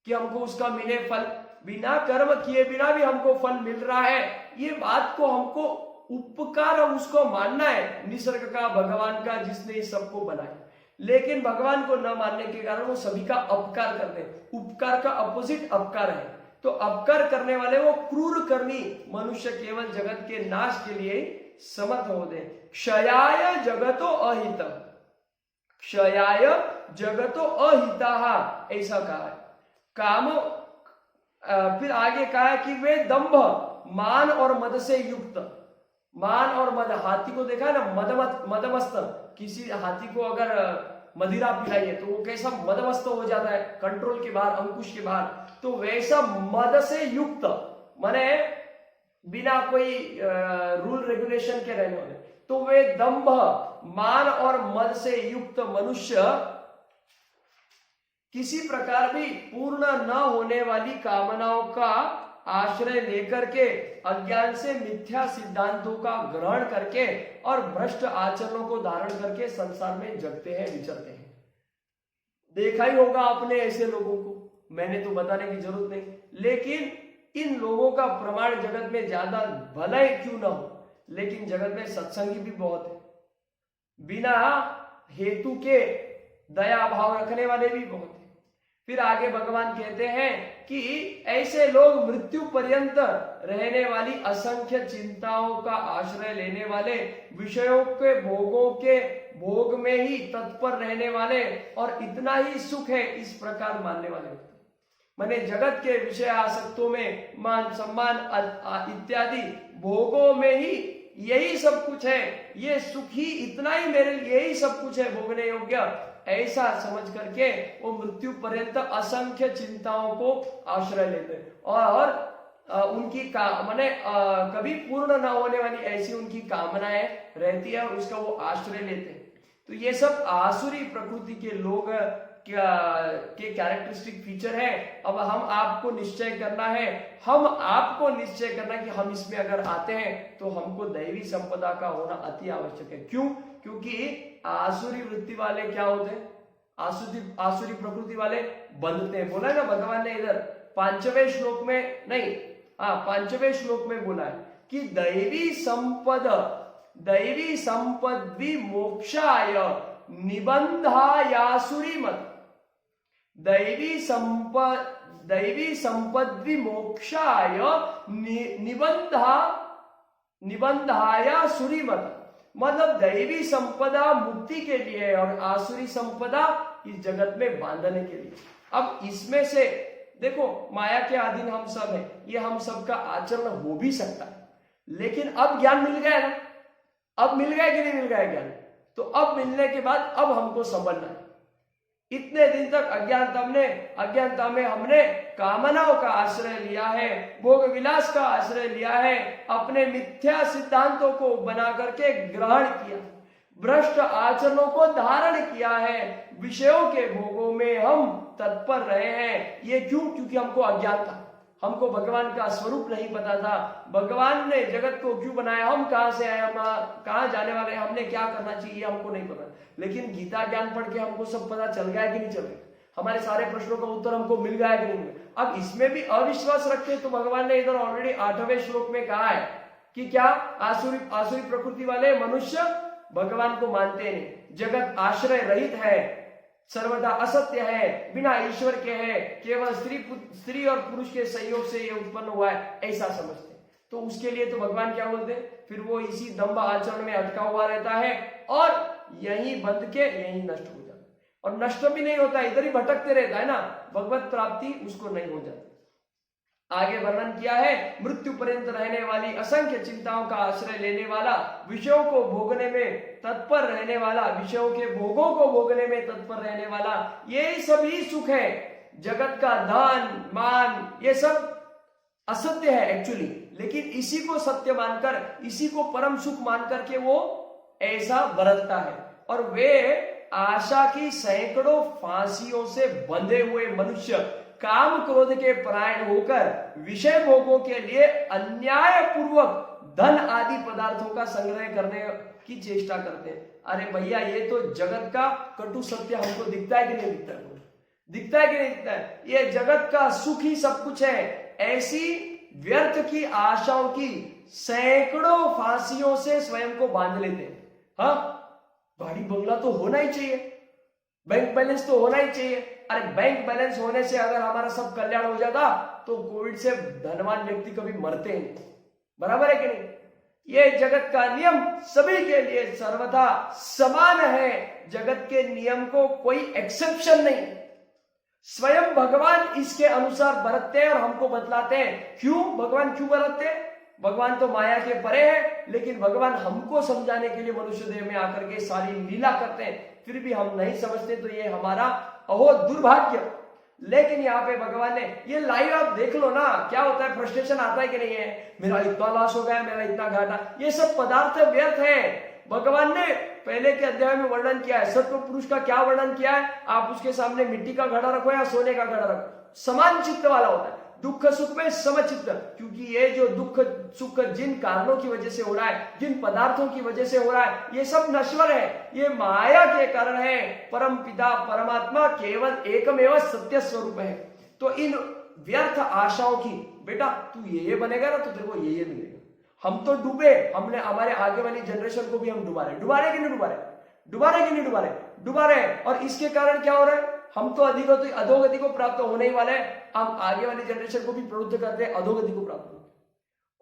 कि हमको उसका मिले फल? बिना कर्म किए बिना भी हमको फल मिल रहा है। ये बात को हमको उपकार उसको मानना है, निसर्ग का, भगवान का, जिसने इस सबको बनाया। लेकिन भगवान को न मानने के कारण वो सभी का अपकार करते हैं। उपकार का अपोजिट अपकार है। तो अपकार करने वाले वो क्रूर कर्मी मनुष्य केवल जगत के नाश के लिए समर्थ होते हैं। क्षयाय जगतो अहित, क्षयाय जगतो अहिता, ऐसा कहा है। काम फिर आगे कहा है कि वे दंभ, मान और मद से युक्त, मान और मद, हाथी को देखा है ना, मदमस्त, किसी हाथी को अगर मदिरा पिलाइए तो वो कैसा मदमस्त हो जाता है, कंट्रोल के बाहर, अंकुश के बाहर। तो वैसा मद से युक्त माने बिना कोई रूल रेगुलेशन के रहने वाले। तो वे दंभ, मान और मद से युक्त मनुष्य किसी प्रकार भी पूर्ण न होने वाली कामनाओं का आश्रय लेकर के अज्ञान से मिथ्या सिद्धांतों का ग्रहण करके और भ्रष्ट आचरणों को धारण करके संसार में जगते हैं, विचरते हैं। देखा ही होगा आपने ऐसे लोगों को, मैंने तो बताने की जरूरत नहीं। लेकिन इन लोगों का प्रमाण जगत में ज्यादा भले क्यों ना हो, लेकिन जगत में सत्संगी भी बहुत है, बिना हेतु के दया भाव रखने वाले भी बहुत है। फिर आगे भगवान कहते हैं कि ऐसे लोग मृत्यु पर्यंत रहने वाली असंख्य चिंताओं का आश्रय लेने वाले, विषयों के भोग में ही तत्पर रहने वाले और इतना ही सुख है इस प्रकार मानने वाले होते हैं। माने जगत के विषय आसक्तों में, मान सम्मान इत्यादि भोगों में ही यही सब कुछ है, ये सुख ही, इतना ही मेरे लिए यही सब कुछ है भोगने योग्य, ऐसा समझ करके वो मृत्यु पर्यंत असंख्य चिंताओं को आश्रय लेते हैं और उनकी माने कभी पूर्ण ना होने वाली ऐसी उनकी कामनाएं रहती है और उसका वो आश्रय लेते हैं। तो ये सब आसुरी प्रकृति के लोग के कैरेक्टरिस्टिक फीचर है। अब हम आपको निश्चय करना है, हम आपको निश्चय करना कि हम इसमें अगर आते हैं तो हमको दैवी संपदा का होना अति आवश्यक है। क्यों? क्योंकि आसुरी वृत्ति वाले क्या होते हैं? आसुरी प्रकृति वाले बंधते हैं। बोला है ना भगवान ने इधर 5वें श्लोक में, नहीं 5वें श्लोक में बोला है कि दैवी संपद विमोक्षाय निबंधायासुरी मत, दैवी संपद विमोक्षाय निबंधायासुरी मत, मतलब दैवी संपदा मुक्ति के लिए और आसुरी संपदा इस जगत में बांधने के लिए। अब इसमें से देखो, माया के अधीन हम सब हैं, ये हम सब का आचरण हो भी सकता है, लेकिन अब ज्ञान मिल गया ना, अब मिल गया कि नहीं मिल गया ज्ञान? तो अब मिलने के बाद अब हमको समझना है इतने दिन तक अज्ञानता में हमने कामनाओं का आश्रय लिया है, भोग विलास का आश्रय लिया है, अपने मिथ्या सिद्धांतों को बना करके ग्रहण किया, भ्रष्ट आचरणों को धारण किया है, विषयों के भोगों में हम तत्पर रहे हैं। ये क्यों? क्योंकि हमको अज्ञान था, हमको भगवान का स्वरूप नहीं पता था, भगवान ने जगत को क्यों बनाया, हम कहां से आए, हम कहां जाने वाले हैं, हमने क्या करना चाहिए हमको नहीं पता। लेकिन गीता ज्ञान पढ़ के हमको सब पता चल गया कि नहीं चल गया, हमारे सारे प्रश्नों का उत्तर हमको मिल गया कि नहीं मिल गया। अब इसमें भी अविश्वास रखते तो भगवान ने इधर ऑलरेडी 8वें श्लोक में कहा है कि क्या आसुरी प्रकृति वाले मनुष्य भगवान को मानते नहीं, जगत आश्रय रहित है, सर्वदा असत्य है, बिना ईश्वर के है, केवल स्त्री और पुरुष के संयोग से ये उत्पन्न हुआ है, ऐसा समझते। तो उसके लिए तो भगवान क्या बोलते, फिर वो इसी दंभ आचरण में अटका हुआ रहता है और यहीं बंध के यहीं नष्ट हो जाता है, और नष्ट भी नहीं होता, इधर ही भटकते रहता है ना, भगवत प्राप्ति उसको नहीं हो जाती। आगे वर्णन किया है, मृत्यु पर्यंत रहने वाली असंख्य चिंताओं का आश्रय लेने वाला, विषयों को भोगने में तत्पर रहने वाला, विषयों के भोगों को भोगने में तत्पर रहने वाला, ये सभी सुख है। जगत का धन मान ये सब असत्य है एक्चुअली, लेकिन इसी को सत्य मानकर, इसी को परम सुख मानकर के वो ऐसा बरतता है। और वे आशा की सैकड़ों फांसियों से बंधे हुए मनुष्य काम क्रोध के परायण होकर विषय भोगों के लिए अन्याय पूर्वक धन आदि पदार्थों का संग्रह करने की चेष्टा करते हैं। अरे भैया, ये तो जगत का कटु सत्य हमको दिखता है कि नहीं दिखता है? दिखता है कि नहीं दिखता है? ये जगत का सुख ही सब कुछ है। ऐसी व्यर्थ की आशाओं की सैकड़ों फांसियों से स्वयं को बांध लेते हैं। हाँ, गाड़ी बंगला तो होना ही चाहिए, बैंक बैलेंस तो होना ही चाहिए। अरे बैंक बैलेंस होने से अगर हमारा सब कल्याण हो जाता तो कोविड से धनवान व्यक्ति कभी मरते नहीं, बराबर है कि नहीं? ये जगत का नियम सभी के लिए सर्वथा समान है, जगत के नियम को कोई एक्सेप्शन नहीं। स्वयं भगवान इसके अनुसार बरतते हैं और हमको बतलाते हैं। क्यों भगवान क्यों बरतते हैं? भगवान तो माया के परे है, लेकिन भगवान हमको समझाने के लिए मनुष्य देह में आकर के सारी लीला करते हैं, फिर भी हम नहीं समझते, तो ये हमारा अहो दुर्भाग्य। लेकिन यहाँ पे भगवान ने ये लाइव आप देख लो ना, क्या होता है, फ्रस्ट्रेशन आता है कि नहीं है, मेरा इतना लॉस हो गया, मेरा इतना घाटा, ये सब पदार्थ व्यर्थ है। भगवान ने पहले के अध्याय में वर्णन किया है, सत्व पुरुष का क्या वर्णन किया है, आप उसके सामने मिट्टी का घड़ा रखो या सोने का घड़ा रखो, समान चित्त वाला होता है, दुख सुख में समचित्त। क्योंकि ये जो दुख सुख जिन कारणों की वजह से हो रहा है, जिन पदार्थों की वजह से हो रहा है, ये सब नश्वर है, ये माया के कारण है। परम पिता परमात्मा केवल एकमेव सत्य स्वरूप है। तो इन व्यर्थ आशाओं की, बेटा तू ये बनेगा ना तो तेरे को ये मिलेगा, हम तो डूबे, हमने हमारे आगे वाली जनरेशन को भी हम डुबा रहे कि नहीं डुबा रहे, डुबा रहे। और इसके कारण क्या हो रहा है, हम तो अधोगति को प्राप्त होने ही वाले हैं, हम आगे वाली जनरेशन को भी प्रवृत्त करते हैं अधोगति को प्राप्त होने।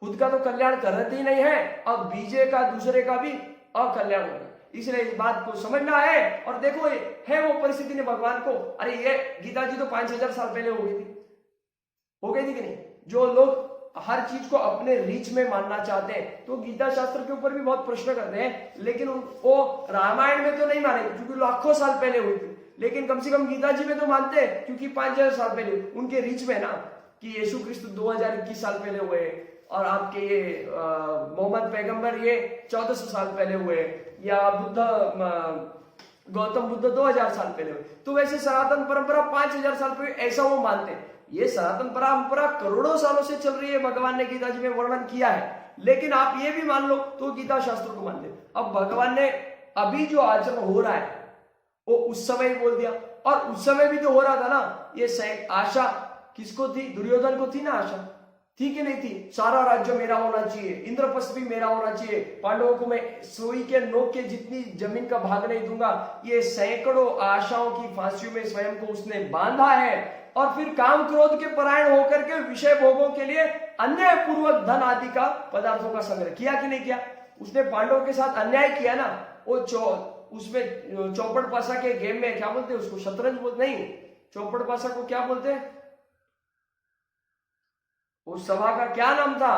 खुद का तो कल्याण करते ही नहीं है, अब बीजे का दूसरे का भी अकल्याण होगा। इसलिए इस बात को समझना है। और देखो है वो परिस्थिति ने भगवान को, अरे ये गीता जी तो 5000 साल पहले हो गई थी कि नहीं? जो लोग हर चीज को अपने रीच में मानना चाहते हैं तो गीता शास्त्र के ऊपर भी बहुत प्रश्न करते हैं, लेकिन वो रामायण में तो नहीं माने क्योंकि लाखों साल पहले हुई थी, लेकिन कम से कम गीता जी में तो मानते हैं क्योंकि 5000 साल पहले उनके रीच में ना, कि यीशु क्रिस्त 2021 साल पहले हुए और आपके ये मोहम्मद पैगंबर ये 1400 साल पहले हुए, या गौतम बुद्ध 2000 साल पहले हुए। तो वैसे सनातन परंपरा 5000 साल पहले, ऐसा वो मानते हैं। ये सनातन परंपरा करोड़ों सालों से चल रही है, भगवान ने गीता जी में वर्णन किया है। लेकिन आप ये भी मान लो तो गीता शास्त्र को मान ले। अब भगवान ने अभी जो आचरण हो रहा है वो उस समय बोल दिया, और उस समय भी तो हो रहा था ना। ये आशा किसको थी? दुर्योधन को थी ना आशा, थी कि नहीं थी? सारा राज्य मेरा होना चाहिए, इंद्रप्रस्थ भी मेरा होना चाहिए, पांडवों को मैं सुई के नोक के जितनी जमीन का भाग नहीं दूंगा। ये सैकड़ों आशाओं की फांसियों में स्वयं को उसने बांधा है, और फिर काम क्रोध के परायण होकर के विषय भोगों के लिए अन्याय पूर्वक धन आदि का पदार्थों का संग्रह किया कि नहीं किया? उसने पांडवों के साथ अन्याय किया ना। वो उसमें चौपड़ पासा के गेम में क्या बोलते हैं उसको, शतरंज बोलते नहीं, चौपड़ पासा को क्या बोलते हैं? उस सभा का क्या नाम था?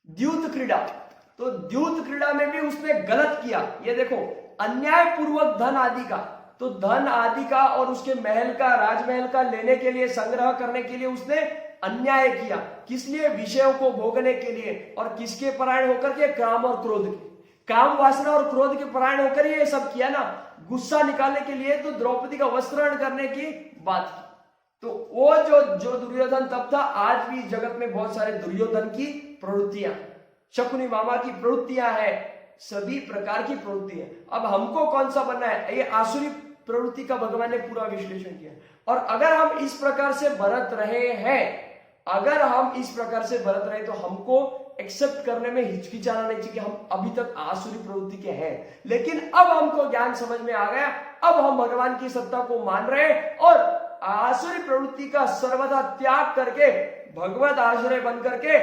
द्यूत क्रीड़ा। तो द्यूत क्रीड़ा में भी उसने गलत किया। ये देखो, अन्याय पूर्वक धन आदि का, तो धन आदि का और उसके महल का, राजमहल का लेने के लिए, संग्रह करने के लिए उसने अन्याय किया। किस लिए? विषयों को भोगने के लिए। और किसके परायण होकर के? काम और क्रोध के, काम वासना और क्रोध के परायण होकर ये सब किया ना। गुस्सा निकालने के लिए तो द्रौपदी का वस्त्रण करने की बात की। तो वो जो दुर्योधन तब था, आज भी जगत में बहुत सारे दुर्योधन की प्रवृत्तियां, शकुनी मामा की प्रवृत्तियां हैं, सभी प्रकार की प्रवृत्ति है। अब हमको कौन सा बनना है? ये आसुरी प्रवृत्ति का भगवान ने पूरा विश्लेषण किया। और अगर हम इस प्रकार से बरत रहे हैं, अगर हम इस प्रकार से बरत रहे, तो हमको एक्सेप्ट करने में हिचकिचाना नहीं चाहिए कि हम अभी तक आसुरी प्रवृत्ति के हैं। लेकिन अब हमको ज्ञान समझ में आ गया, अब हम भगवान की सत्ता को मान रहे हैं और आसुरी प्रवृत्ति का सर्वदा त्याग करके भगवत आश्रय बन करके,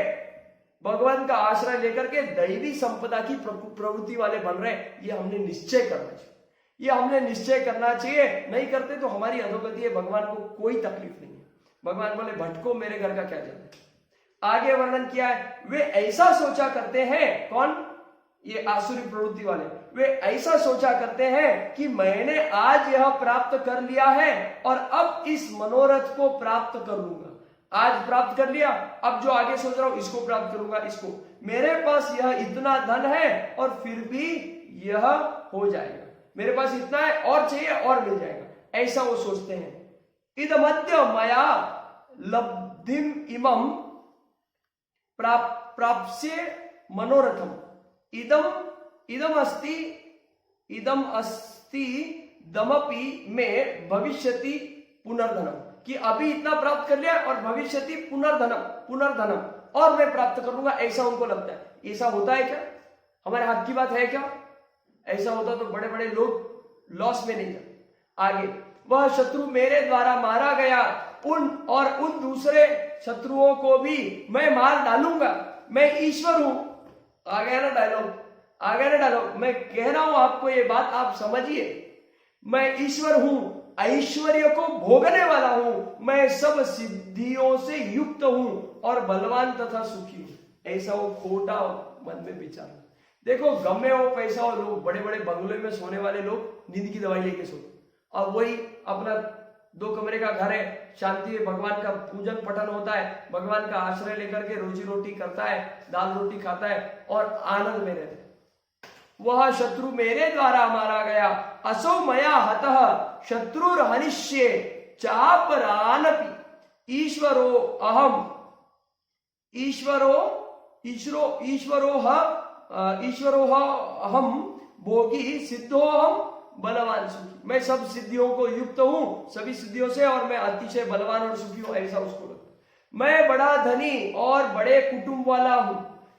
भगवान का आश्रय लेकर के दैवी संपदा की प्रवृत्ति वाले बन रहे हैं। ये हमने निश्चय करना चाहिए, ये हमने निश्चय करना चाहिए। नहीं करते तो हमारी अधोगति है, भगवान को कोई तकलीफ नहीं है। भगवान बोले भटको, मेरे घर का क्या जाने। आगे वर्णन किया है, वे ऐसा सोचा करते हैं, कौन? ये आसुरी प्रवृत्ति वाले। वे ऐसा सोचा करते हैं कि मैंने आज यह प्राप्त कर लिया है और अब इस मनोरथ को प्राप्त कर लूंगा। आज प्राप्त कर लिया, अब जो आगे सोच रहा हूं इसको प्राप्त करूंगा, इसको, मेरे पास यह इतना धन है और फिर भी यह हो जाएगा, मेरे पास इतना है और चाहिए और मिल जाएगा, ऐसा वो सोचते हैं। इदमद्य मया लब्धिम इमं प्राप्स्य मनोरथम इदम अस्ति दमपि में भविष्यति पुनर्धनम, कि अभी इतना प्राप्त कर लिया और भविष्यति पुनर्धनम और मैं प्राप्त करूंगा, ऐसा उनको लगता है। ऐसा होता है क्या? हमारे हाथ की बात है क्या? ऐसा होता तो बड़े बड़े लोग लॉस में नहीं जाते। आगे, वह शत्रु मेरे द्वारा मारा गया, उन दूसरे शत्रुओं को भी मैं मार डालूंगा, मैं ईश्वर हूं। आ गया ना डायलॉग, मैं कह रहा हूं आपको ये बात, आप समझिए, मैं ईश्वर हूं, ऐश्वर्य को भोगने वाला हूं, मैं सब सिद्धियों से युक्त हूं और बलवान तथा सुखी हूं। ऐसा वो खोटा मन में विचार। देखो, गमे हो पैसा हो, लोग बड़े बड़े बंगले में सोने वाले लोग नींद की दवाई लेके सोते, और वही अपना 2 कमरे का घर है, शांति है, भगवान का पूजन पठन होता है, भगवान का आश्रय लेकर के रोजी रोटी करता है, दाल रोटी खाता है और आनंद में रहता है। वह शत्रु मेरे द्वारा मारा गया, असौ मया हतः शत्रुर हनिष्ये चापरानपि ईश्वरो अहम अहम भोगी सिद्धोहम बलवान सुखी। मैं सब सिद्धियों को युक्त हूं, सभी सिद्धियों से, और मैं अतिशय बलवान और सुखी हूं, ऐसा उसको लगता। मैं बड़ा धनी और बड़े कुटुंब वाला हूं,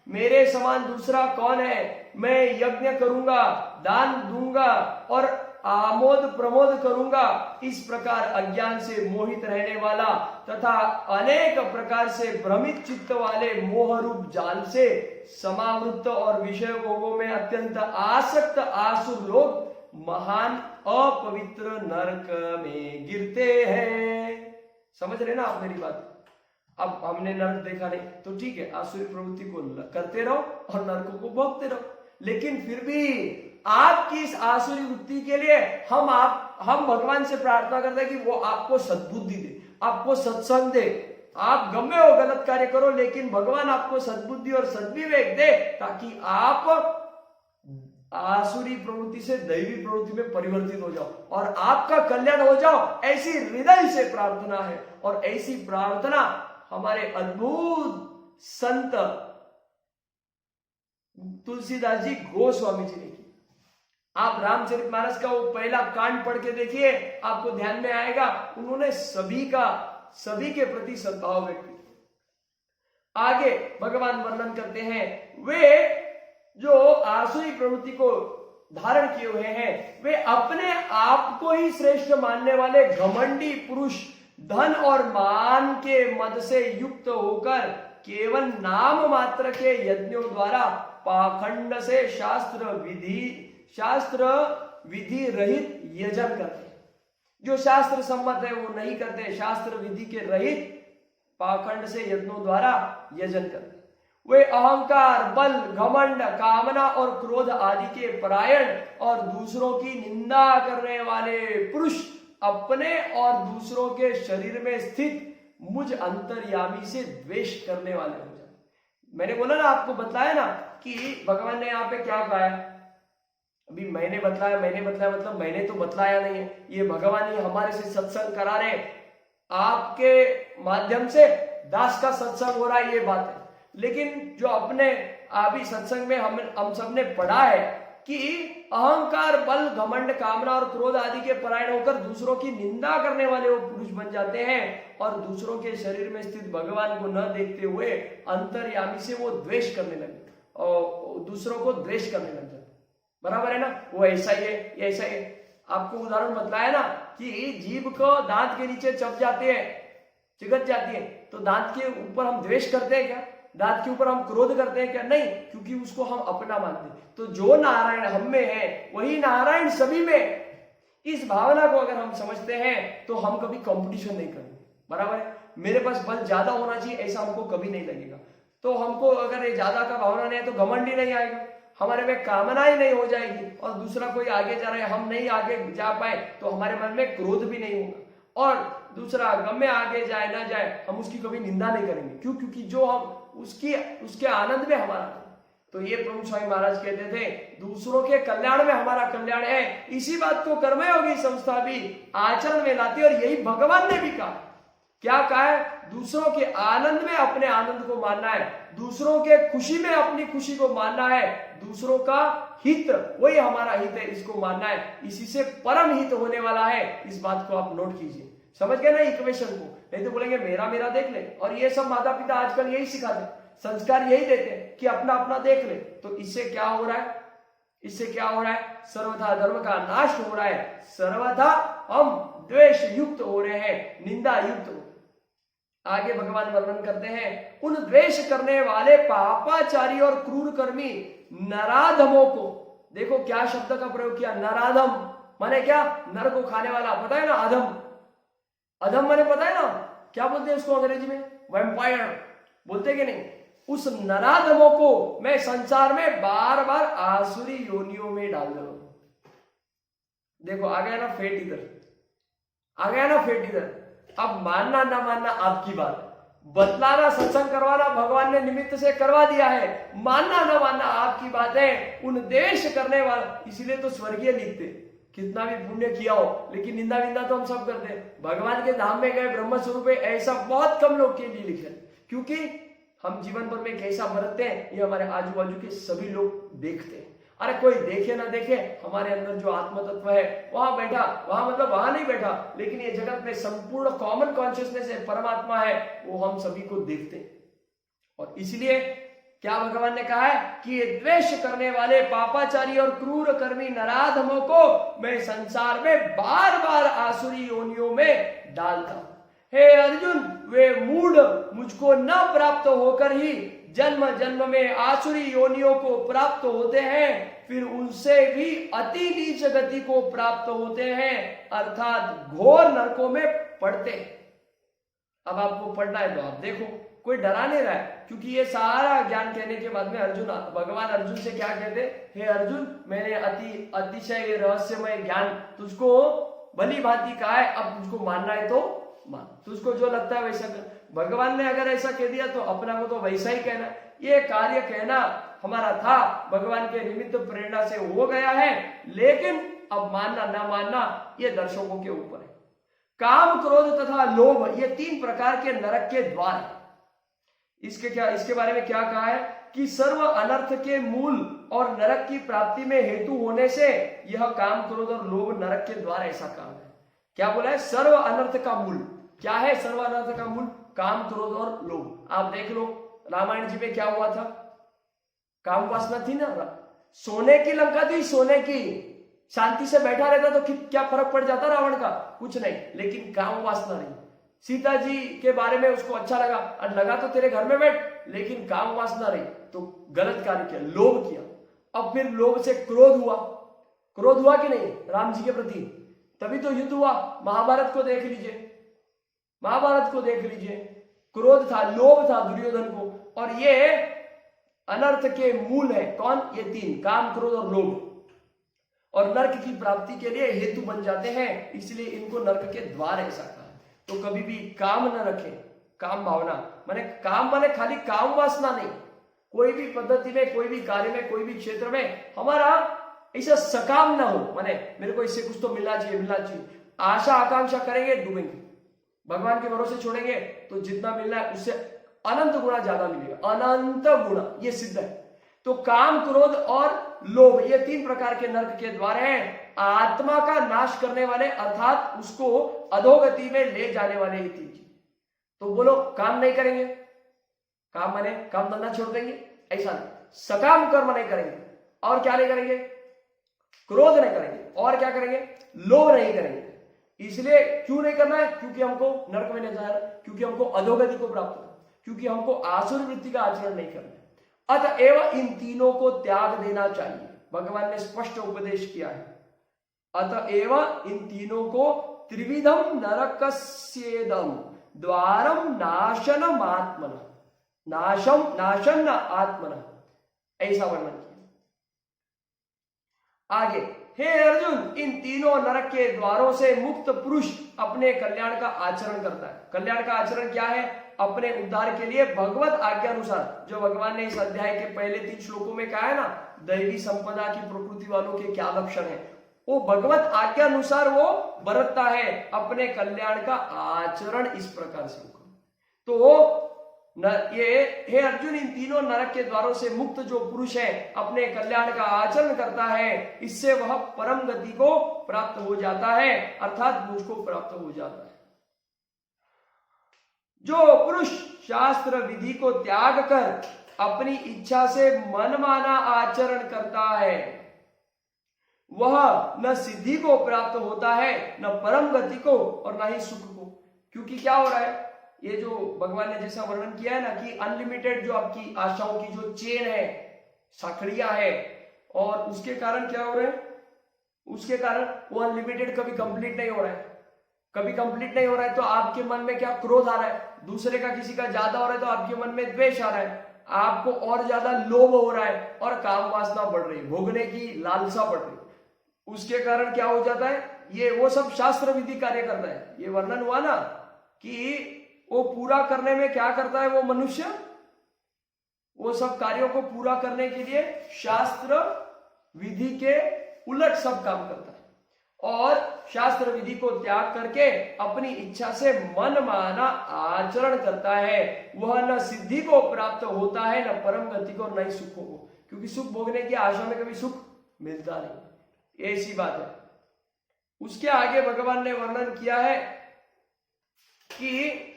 मेरे समान दूसरा कौन है? मैं यज्ञ करूंगा, दान दूंगा और आमोद प्रमोद करूंगा। इस प्रकार अज्ञान से मोहित रहने वाला तथा अनेक प्रकार से भ्रमित चित्त वाले मोह रूप जाल से समावृत और विषय भोगों में अत्यंत आसक्त आसुर लोग महान अपवित्र नरक में गिरते हैं। समझ रहे ना आप मेरी बात? अब हमने नरक देखा नहीं तो ठीक है, आसुरी प्रवृत्ति को करते रहो और नरकों को भोगते रहो, लेकिन फिर भी आपकी इस आसुरी वृत्ति के लिए हम भगवान से प्रार्थना करते हैं कि वो आपको सद्बुद्धि दे, आपको सत्संग दे। आप गमे हो गलत कार्य करो, लेकिन भगवान आपको सद्बुद्धि और सद्विवेक दे, ताकि आप आसुरी प्रवृत्ति से दैवी प्रवृत्ति में परिवर्तित हो जाओ और आपका कल्याण हो जाओ। ऐसी हृदय से प्रार्थना है, और ऐसी प्रार्थना हमारे अद्भुत संत तुलसीदास जी गोस्वामी जी ने की। आप रामचरितमानस का वो पहला कांड पढ़ के देखिए, आपको ध्यान में आएगा। उन्होंने सभी के प्रति सद्भाव व्यक्त किया। आगे भगवान वर्णन करते हैं, वे जो आसुरी प्रवृत्ति को धारण किए हुए हैं, वे अपने आप को ही श्रेष्ठ मानने वाले घमंडी पुरुष धन और मान के मद से युक्त होकर केवल नाम मात्र के यज्ञों द्वारा पाखंड से शास्त्र विधि रहित यजन करते हैं। जो शास्त्र सम्मत है वो नहीं करते, शास्त्र विधि के रहित पाखंड से यज्ञों द्वारा यजन करते। वे अहंकार, बल, घमंड, कामना और क्रोध आदि के परायण और दूसरों की निंदा करने वाले पुरुष अपने और दूसरों के शरीर में स्थित मुझ अंतर्यामी से द्वेष करने वाले हो जाते। मैंने बोला ना, आपको बताया ना कि भगवान ने यहाँ पे क्या कहा है। अभी मैंने बतलाया मतलब मैंने तो बतलाया नहीं है, ये भगवान ही हमारे से सत्संग करा रहे, आपके माध्यम से दास का सत्संग हो रहा है, ये बात है। लेकिन जो अपने अभी सत्संग में हम सबने पढ़ा है कि अहंकार, बल, घमंड, कामना और क्रोध आदि के परायण होकर दूसरों की निंदा करने वाले वो पुरुष बन जाते हैं और दूसरों के शरीर में स्थित भगवान को न देखते हुए अंतर्यामी से वो द्वेष करने लगे और दूसरों को द्वेष करने लग जाते। बराबर है ना, वो ऐसा ही है, ऐसा ही है। आपको उदाहरण बताया ना कि जीभ को दांत के नीचे चप जाते हैं, चिगत जाती है, तो दांत के ऊपर हम द्वेष करते हैं क्या? दांत के ऊपर हम क्रोध करते हैं क्या? नहीं, क्योंकि उसको हम अपना मानते हैं। तो जो नारायण हम में है वही नारायण सभी में। इस भावना को अगर हम समझते हैं तो हम कभी कंपटीशन नहीं करेंगे। बराबर है, मेरे पास बल ज्यादा होना चाहिए ऐसा हमको कभी नहीं लगेगा। तो हमको अगर ये ज्यादा का भावना नहीं है तो घमंड ही नहीं आएगा, हमारे में कामना ही नहीं हो जाएगी, और दूसरा कोई आगे जा रहा है हम नहीं आगे जा पाए तो हमारे मन में क्रोध भी नहीं होगा, और दूसरा गम में आगे जाए ना जाए हम उसकी कभी निंदा नहीं करेंगे। क्यों? क्योंकि जो हम उसके आनंद में हमारा। तो ये प्रभु स्वामी महाराज कहते थे दूसरों के कल्याण में हमारा कल्याण है। इसी बात को कर्मयोगी संस्था भी आचरण में लाती है, और यही भगवान ने भी कहा। क्या कहा है? दूसरों के आनंद में अपने आनंद को मानना है, दूसरों के खुशी में अपनी खुशी को मानना है, दूसरों का हित वही हमारा हित है, इसको मानना है। इसी से परम हित होने वाला है। इस बात को आप नोट कीजिए, समझ गए ना इक्वेशन को? नहीं तो बोलेंगे मेरा मेरा देख ले, और ये सब माता पिता आजकल यही सिखाते, संस्कार यही देते हैं कि अपना अपना देख ले। तो इससे क्या हो रहा है? इससे क्या हो रहा है? सर्वथा धर्म का नाश हो रहा है, सर्वथा हम द्वेष युक्त हो रहे हैं, निंदा युक्त। आगे भगवान वर्णन करते हैं उन द्वेष करने वाले पापाचारी और क्रूर कर्मी नराधमों को। देखो क्या शब्द का प्रयोग किया, नराधम माने क्या? नर को खाने वाला, पता है ना? अधम, अधम माने पता है ना क्या बोलते हैं उसको अंग्रेजी में? वैम्पायर बोलते कि नहीं? उस नराधमों को मैं संसार में बार बार आसुरी योनियों में डाल दे रहा हूं। देखो आ गया ना फेट इधर, आ गया ना फेट इधर। अब मानना ना मानना आपकी बात है, बतलाना सत्संग करवाना भगवान ने निमित्त से करवा दिया है, मानना ना मानना आपकी बात है। उन देश करने वाला, इसीलिए तो स्वर्गीय लिखते कितना भी पुण्य किया हो, लेकिन निंदा विंदा तो हम सब करते हैं। भगवान के धाम में गए ब्रह्म स्वरूप है, ऐसा बहुत कम लोग के लिए लिखे, क्योंकि हम जीवन भर में कैसा बरतते हैं ये हमारे आजू बाजू के सभी लोग देखते हैं। अरे कोई देखे ना देखे, हमारे अंदर जो आत्म तत्व है वहां बैठा, वहां मतलब वहां नहीं बैठा, लेकिन ये जगत में संपूर्ण कॉमन कॉन्शियसनेस है, परमात्मा है, वो हम सभी को देखते हैं। और इसलिए क्या भगवान ने कहा है कि ये द्वेष करने वाले पापाचारी और क्रूर कर्मी नराधमों को मैं संसार में बार बार आसुरी योनियों में डालता हूं। हे अर्जुन, वे मूढ़ मुझको न प्राप्त होकर ही जन्म जन्म में आसुरी योनियों को प्राप्त होते हैं, फिर उनसे भी अति नीच गति को प्राप्त होते हैं, अर्थात घोर नरकों में पड़ते हैं। अब आपको पढ़ना है तो आप देखो, कोई डरा नहीं रहा है, क्योंकि ये सारा ज्ञान कहने के बाद में भगवान अर्जुन से क्या कहते? हे अर्जुन, मैंने अतिशय रहस्यमय ज्ञान तुझको भली भांति कहा है, अब तुझको मानना है तो मान, तुझको जो लगता है वैसा कर। भगवान ने अगर ऐसा कह दिया तो अपना को तो वैसा ही कहना। ये कार्य कहना हमारा था, भगवान के निमित्त प्रेरणा से हो गया है, लेकिन अब मानना ना मानना ये दर्शकों के ऊपर है। काम, क्रोध तथा लोभ ये 3 प्रकार के नरक के द्वार है। इसके बारे में क्या कहा है कि सर्व अनर्थ के मूल और नरक की प्राप्ति में हेतु होने से यह काम, क्रोध और लोभ नरक के द्वार ऐसा काम है। क्या बोला है? सर्व अनर्थ का मूल क्या है? सर्व अनर्थ का मूल काम, क्रोध और लोभ। आप देख लो रामायण जी में क्या हुआ था, काम वासना थी ना, सोने की लंका थी, सोने की, शांति से बैठा रहता तो क्या फर्क पड़ जाता रावण का? कुछ नहीं, लेकिन काम वासना नहीं। सीता जी के बारे में उसको अच्छा लगा, और लगा तो तेरे घर में बैठ, लेकिन काम वासना रही तो गलत कार्य किया, लोभ किया। अब फिर लोभ से क्रोध हुआ कि नहीं राम जी के प्रति, तभी तो युद्ध हुआ। महाभारत को देख लीजिए, क्रोध था, लोभ था दुर्योधन को, और ये अनर्थ के मूल है कौन? ये तीन, काम, क्रोध और लोभ, और नरक की प्राप्ति के लिए हेतु बन जाते हैं, इसलिए इनको नरक के द्वार ऐसा कहा। तो कभी भी काम न रखें, काम भावना माने काम माने खाली काम वासना नहीं, कोई भी पद्धति में, कोई भी कार्य में, कोई भी क्षेत्र में हमारा ऐसा सकाम ना हो, माने मेरे को इससे कुछ तो मिलना चाहिए, मिलना चाहिए, आशा आकांक्षा करेंगे डूबेंगे। भगवान के भरोसे छोड़ेंगे तो जितना मिलना है उससे अनंत गुना ज्यादा मिलेगा, अनंत गुना, ये सिद्ध है। तो काम, क्रोध और लोभ ये तीन प्रकार के नरक के द्वार हैं, आत्मा का नाश करने वाले, अर्थात उसको अधोगति में ले जाने वाले ये तीन चीज। तो बोलो काम नहीं करेंगे, काम माने काम धंधा छोड़ देंगे, ऐसा नहीं, सकाम कर्म नहीं करेंगे, और क्या नहीं करेंगे? क्रोध नहीं करेंगे, और क्या करेंगे? लोभ नहीं करेंगे। इसलिए क्यों नहीं करना है? क्योंकि हमको नरक में नहीं जाना, क्योंकि हमको अधोगति को प्राप्त करना, क्योंकि हमको आसुर वृत्ति का आचरण नहीं करना। अतएव इन तीनों को त्याग देना चाहिए, भगवान ने स्पष्ट उपदेश किया है। अतएव इन तीनों को त्रिविधम नरकस्येदम द्वारम नाशनम आत्मन, नाशन आत्मन, ऐसा वर्णन किया। आगे, हे अर्जुन, इन तीनों नरक के द्वारों से मुक्त पुरुष अपने कल्याण का आचरण करता है। कल्याण का आचरण क्या है? अपने उद्धार के लिए भगवत आज्ञा अनुसार, जो भगवान ने इस अध्याय के पहले 3 श्लोकों में कहा है ना, दैवी संपदा की प्रकृति वालों के क्या लक्षण है, वो भगवत आज्ञा अनुसार वो बरतता है, अपने कल्याण का आचरण इस प्रकार से। तो ये हे अर्जुन, इन तीनों नरक के द्वारों से मुक्त जो पुरुष है अपने कल्याण का आचरण करता है, इससे वह परम गति को प्राप्त हो जाता है, अर्थात मुझ को प्राप्त हो जाता है। जो पुरुष शास्त्र विधि को त्याग कर अपनी इच्छा से मनमाना आचरण करता है, वह न सिद्धि को प्राप्त होता है, न परम गति को, और न ही सुख को। क्योंकि क्या हो रहा है, ये जो भगवान ने जैसा वर्णन किया है ना कि अनलिमिटेड जो आपकी आशाओं की जो चेन है, साखड़ियां है, और उसके कारण क्या हो रहा है, उसके कारण वो अनलिमिटेड कभी कंप्लीट नहीं हो रहा है, कभी कंप्लीट नहीं हो रहा है। तो आपके मन में क्या क्रोध आ रहा है, दूसरे का किसी का ज्यादा हो रहा है तो आपके मन में द्वेष आ रहा है, आपको और ज्यादा लोभ हो रहा है, और काम वासना बढ़ रही है, भोगने की लालसा बढ़ रही है। उसके कारण क्या हो जाता है, ये वो सब शास्त्र विधि कार्य करता है। ये वर्णन हुआ ना कि वो पूरा करने में क्या करता है वो मनुष्य, वो सब कार्यों को पूरा करने के लिए शास्त्र विधि के उलट सब काम करता है, और शास्त्र विधि को त्याग करके अपनी इच्छा से मनमाना आचरण करता है। वह न सिद्धि को प्राप्त होता है, न परम गति को, न ही सुख को, क्योंकि सुख भोगने की आशा में कभी सुख मिलता नहीं, ऐसी बात है। उसके आगे भगवान ने वर्णन किया है कि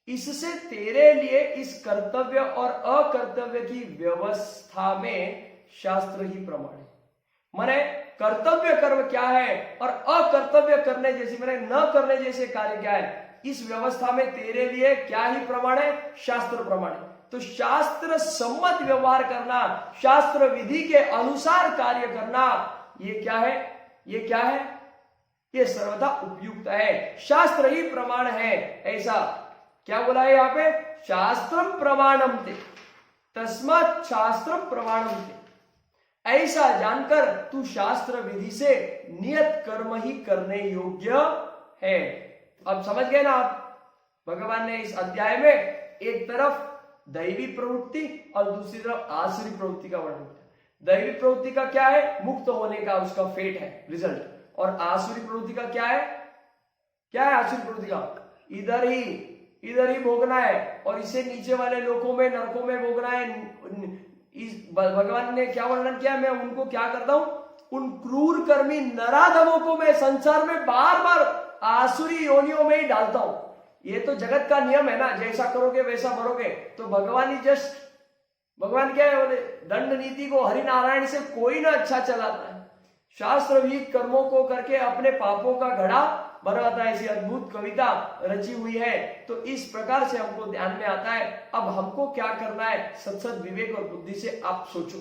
इससे तेरे लिए इस कर्तव्य और अकर्तव्य की व्यवस्था में शास्त्र ही प्रमाण है। माने कर्तव्य कर्म क्या है और अकर्तव्य करने जैसे माने न करने जैसे कार्य क्या है, इस व्यवस्था में तेरे लिए क्या ही प्रमाण है, शास्त्र प्रमाण है। तो शास्त्र सम्मत व्यवहार करना, शास्त्र विधि के अनुसार कार्य करना, ये क्या है, ये क्या है, ये सर्वथा उपयुक्त है, शास्त्र ही प्रमाण है। ऐसा क्या बोला है यहाँ पे, शास्त्रम प्रमाणम ते, तस्मात् शास्त्रम प्रमाणम ते, ऐसा जानकर तू शास्त्र विधि से नियत कर्म ही करने योग्य है। अब समझ गए ना आप, भगवान ने इस अध्याय में एक तरफ दैवी प्रवृत्ति और दूसरी तरफ आसुरी प्रवृत्ति का वर्णन किया। दैवी प्रवृत्ति का क्या है, मुक्त होने का उसका फेट है, रिजल्ट, और आसुरी प्रवृत्ति का क्या है, क्या है आसुरी प्रवृत्ति का, इधर ही भोगना है, और इसे नीचे वाले लोकों में, नरकों में भोगना है। इस भगवान ने क्या वर्णन किया, मैं उनको क्या करता हूं, उन क्रूर कर्मी नराधमों को मैं संसार में बार बार आसुरी योनियों में ही डालता हूं। ये तो जगत का नियम है ना, जैसा करोगे वैसा भरोगे। तो भगवान ही जस्ट, भगवान क्या है, बोले दंड नीति को हरिनारायण से कोई ना अच्छा चलाता है, शास्त्र विहित कर्मों को करके अपने पापों का घड़ा भरवाता है। ऐसी अद्भुत कविता रची हुई है। तो इस प्रकार से हमको ध्यान में आता है, अब हमको क्या करना है, सत्सद विवेक और बुद्धि से आप सोचो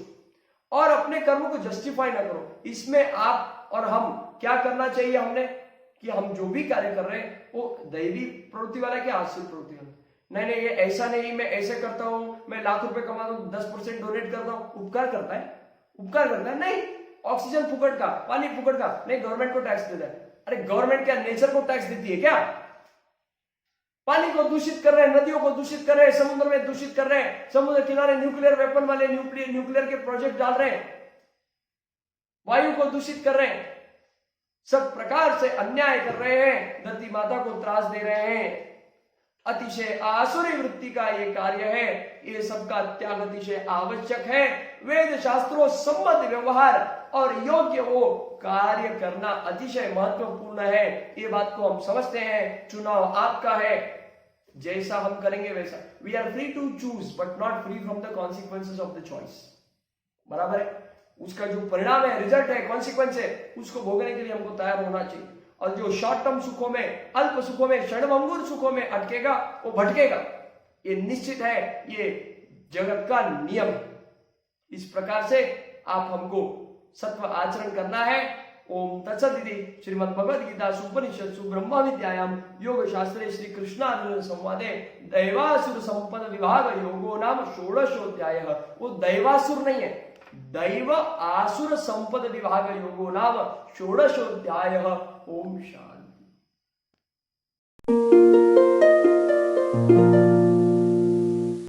और अपने कर्मों को जस्टिफाई ना करो। इसमें आप और हम क्या करना चाहिए हमने, कि हम जो भी कार्य कर रहे हैं वो दैवी प्रवृत्ति वाला है कि आसुरी प्रवृत्ति वाला। नहीं नहीं, ये ऐसा नहीं, मैं ऐसे करता हूं, मैं लाख रुपए कमाता हूं, 10% डोनेट करता हूं, उपकार करता है? उपकार करता है? नहीं। ऑक्सीजन फुकट का, पानी फुकट का, नहीं गवर्नमेंट को टैक्स देता है। अरे गवर्नमेंट क्या नेचर को टैक्स देती है क्या? पानी को दूषित कर रहे हैं, नदियों को दूषित कर रहे हैं, समुद्र में दूषित कर रहे हैं, समुद्र किनारे न्यूक्लियर वेपन वाले न्यूक्लियर के प्रोजेक्ट डाल रहे हैं, वायु को दूषित कर रहे हैं, सब प्रकार से अन्याय कर रहे हैं, धरती माता को त्रास दे रहे हैं। अतिशय आसुरी वृत्ति का ये कार्य है, ये सबका त्याग अतिशय आवश्यक है। वेद शास्त्रों सम्मत व्यवहार और योग्य वो कार्य करना अतिशय महत्वपूर्ण है। ये बात को हम समझते हैं। चुनाव आपका है, जैसा हम करेंगे वैसा। We are free to choose but not free from the consequences of the choice. बराबर है? उसका जो परिणाम है, रिजल्ट है, कॉन्सिक्वेंस है, उसको भोगने के लिए हमको तैयार होना चाहिए। और जो शॉर्ट टर्म सुखों में, अल्प सुखों में, क्षणभंगुर सुखों में अटकेगा वो भटकेगा, ये निश्चित है, ये जगत का नियम है। इस प्रकार से आप हमको सत्व आचरण करना है। ओम तत्सदिति श्रीमद् भगवद गीता उपनिषत्सु ब्रह्म विद्यायाम योग शास्त्रे श्री कृष्णार्जुन संवादे दैवासुर संपद विभाग योगो नाम षोडशोध्याय। वो दैवासुर नहीं है, दैव आसुर संपद विभाग योगो नाम षोडशोध्याय। ओम शांति।